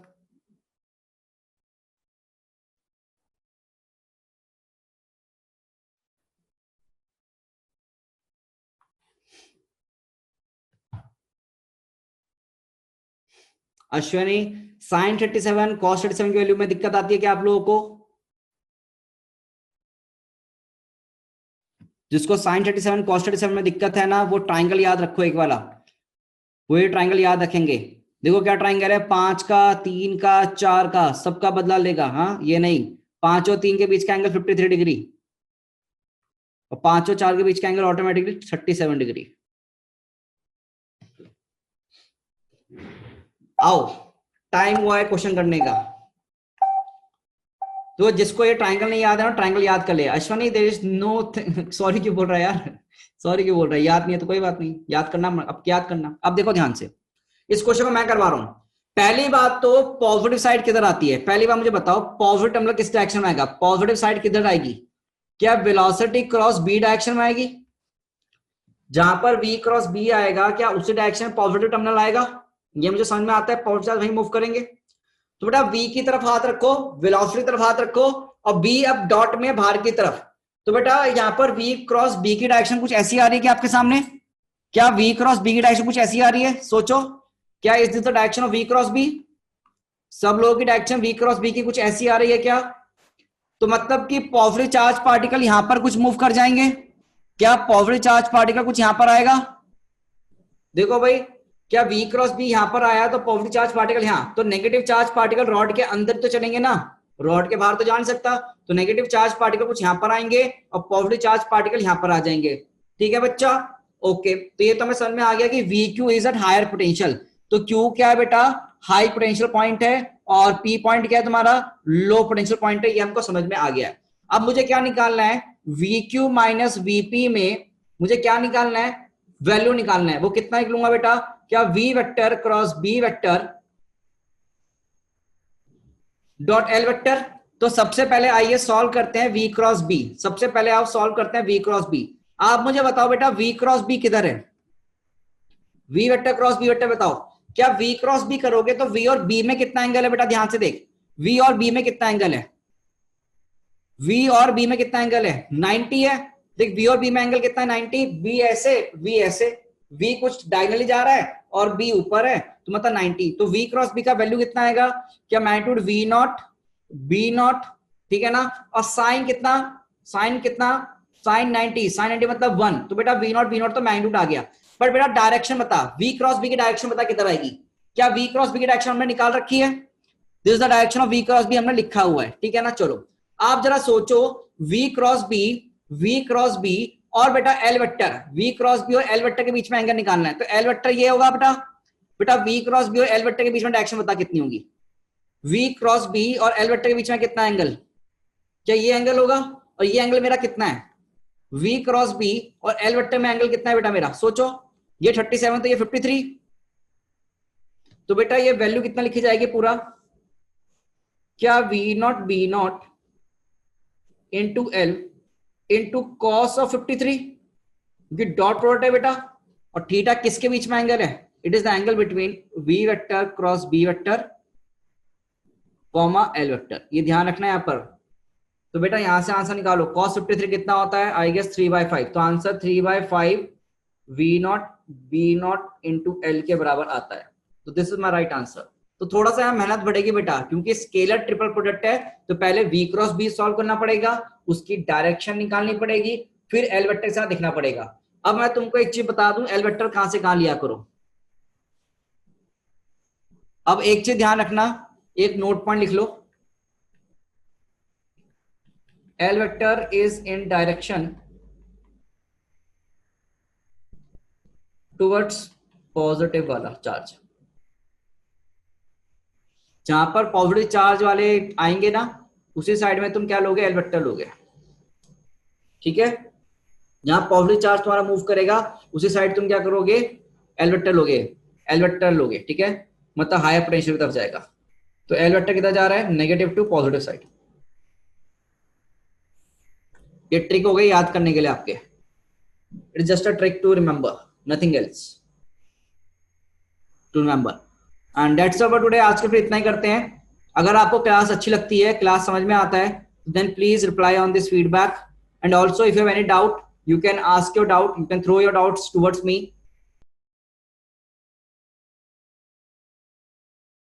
Ashwini sine 37 cos 37 की वैल्यू में दिक्कत आती है क्या आप लोगों को? जिसको साइन 37 कॉस 37 में दिक्कत है ना, वो ट्राइंगल याद रखो एक वाला, वो ये ट्राइंगल याद रखेंगे। देखो क्या ट्राइंगल है, 5 का 3 का 4 का, सबका बदला लेगा। हाँ ये नहीं, 5 और 3 के बीच का एंगल 53 डिग्री और 5 और 4 के बीच का एंगल ऑटोमेटिकली 37 डिग्री। आओ टाइम हुआ है क्वेश्चन करने का। तो जिसको ये ट्राइंगल नहीं याद है ना, ट्राइंगल याद कर ले। Ashwani there is no, sorry क्यों बोल रहा है यार, सॉरी क्यों बोल रहा है, याद नहीं है तो कोई बात नहीं, याद करना। अब क्या याद करना, अब देखो ध्यान से, इस क्वेश्चन को मैं करवा रहा हूं। पहली बात तो पॉजिटिव साइड किधर आती है, पहली बात मुझे बताओ, पॉजिटिव टर्मिनल किस डायरेक्शन में आएगा? पॉजिटिव साइड किधर आएगी? क्या वेलोसिटी क्रॉस बी डायरेक्शन में आएगी? जहां पर v क्रॉस बी आएगा, क्या उसी डायरेक्शन में पॉजिटिव टर्मिनल आएगा? ये मुझे समझ में आता है, पॉजिटिव चार्ज वहीं मूव करेंगे। तो बेटा v की तरफ हाथ रखो, वेलोसिटी तरफ हाथ रखो, और b अब डॉट में बाहर की तरफ। तो बेटा यहाँ पर v क्रॉस b की डायरेक्शन कुछ ऐसी आ रही है क्या आपके सामने? क्या v क्रॉस b की डायरेक्शन कुछ ऐसी आ रही है? सोचो, क्या is this the direction of v cross b? सब लोगों की डायरेक्शन v क्रॉस b की कुछ ऐसी आ रही है क्या? तो मतलब कि पॉजिटिव चार्ज पार्टिकल यहां पर कुछ मूव कर जाएंगे। क्या पॉजिटिव चार्ज पार्टिकल कुछ यहां पर आएगा? देखो भाई, क्या v क्रॉस b यहां पर आया तो पॉजिटिव चार्ज पार्टिकल यहां, तो नेगेटिव चार्ज पार्टिकल रॉड के अंदर तो चलेंगे ना, रॉड के बाहर तो जा नहीं सकता। तो नेगेटिव चार्ज पार्टिकल कुछ यहां पर आएंगे और पॉजिटिव चार्ज पार्टिकल यहां पर आ जाएंगे। ठीक है बच्चा, ओके। तो ये तो हमें समझ में आ गया कि VQ is at higher potential. तो Q क्या है बेटा? हाई पोटेंशियल पॉइंट है, और P पॉइंट क्या है तुम्हारा? लो पोटेंशियल पॉइंट है। ये हमको समझ में आ गया। अब मुझे क्या निकालना है? VQ माइनस VP में मुझे क्या निकालना है? वैल्यू निकालना है। वो कितना निकलूंगा बेटा? क्या V vector cross B vector dot L vector. तो सबसे पहले आइए सॉल्व करते हैं V क्रॉस B। सबसे पहले आप सॉल्व करते हैं V क्रॉस B। आप मुझे बताओ बेटा V क्रॉस B किधर है? V vector cross B vector बताओ। क्या V क्रॉस B करोगे तो V और B में कितना एंगल है बेटा? ध्यान से देख, V और B में कितना एंगल है? V और B में कितना एंगल है? 90 है। देख V और B में एंगल कितना है? 90। B ऐसे, V ऐसे, V कुछ डायगोनली जा रहा है और B ऊपर है, तो मतलब 90। तो V क्रॉस B का वैल्यू कितना आएगा? क्या magnitude V not B not, ठीक है ना। और साइन कितना? साइन कितना? साइन 90, साइन 90 मतलब 1। तो बेटा V नॉट तो मैग्नीट्यूड आ गया। पर बेटा डायरेक्शन बता, V क्रॉस B की डायरेक्शन बता किधर आएगी? क्या V क्रॉस B की डायरेक्शन हमने निकाल रखी है? This is the direction of V cross B हमने लिखा हुआ है, ठीक है ना। चलो आप जरा सोचो, V क्रॉस B और बेटा L vector, V cross B और L वेक्टर के बीच में एंगल निकालना है। तो L वेक्टर ये होगा बेटा, V क्रॉस B और L वेक्टर के बीच में डायरेक्शन बता कितनी होगी? V क्रॉस B और L वेक्टर के बीच में कितना एंगल? क्या ये एंगल होगा? और ये एंगल मेरा कितना है? V क्रॉस B और L वेक्टर में एंगल कितना है बेटा मेरा? सोचो, ये 37 तो ये 53। तो बेटा ये वैल्यू कितना लिखी जाएगी पूरा? क्या V not B not into L into cos of 53, ये डॉट प्रोडक्ट है बेटा। और थीटा किसके बीच में एंगल है? It is the angle between v vector cross b vector comma l vector. ये ध्यान रखना है यहाँ पर। तो बेटा यहां से आंसर निकालो, cos 53 कितना होता है? I guess 3/5। तो answer 3/5 v0 b0 into l के बराबर आता है। तो this is my right answer. तो थोड़ा सा यहाँ मेहनत बढ़ेगी बेटा, क्योंकि स्केलर ट्रिपल प्रोडक्ट है, तो पहले v क्रॉस b सॉल्व करना पड़ेगा, उसकी डायरेक्शन निकालनी पड़ेगी, फिर l वेक्टर के साथ दिखना पड़ेगा। अब मैं तुमको एक चीज बता दूं, l वेक्टर कहां से कहां लिया करो। अब एक चीज ध्यान रखना, एक नोट पॉइंट लिख लो, l vector is in direction towards positive वाला चार्ज। जहां पर पॉजिटिव चार्ज वाले आएंगे ना, उसी साइड में तुम क्या लोगे? एल वेक्टर लोगे। ठीक है, जहां पॉजिटिव चार्ज तुम्हारा मूव करेगा उसी साइड तुम क्या करोगे? एल वेक्टर लोगे, एल वेक्टर लोगे। ठीक है, मतलब हायर पोटेंशियल की तरफ जाएगा। तो एल वेक्टर किधर जा रहा है? Negative to positive side. ये ट्रिक हो गई याद करने के लिए आपके। It is just a trick to remember, nothing else to remember. And that's all for today. आज के फिर इतना ही करते हैं। अगर आपको क्लास अच्छी लगती है, क्लास समझ में आता है, then please reply on this feedback. And also if you have any doubt, you can ask your doubt, you can throw your doubts towards me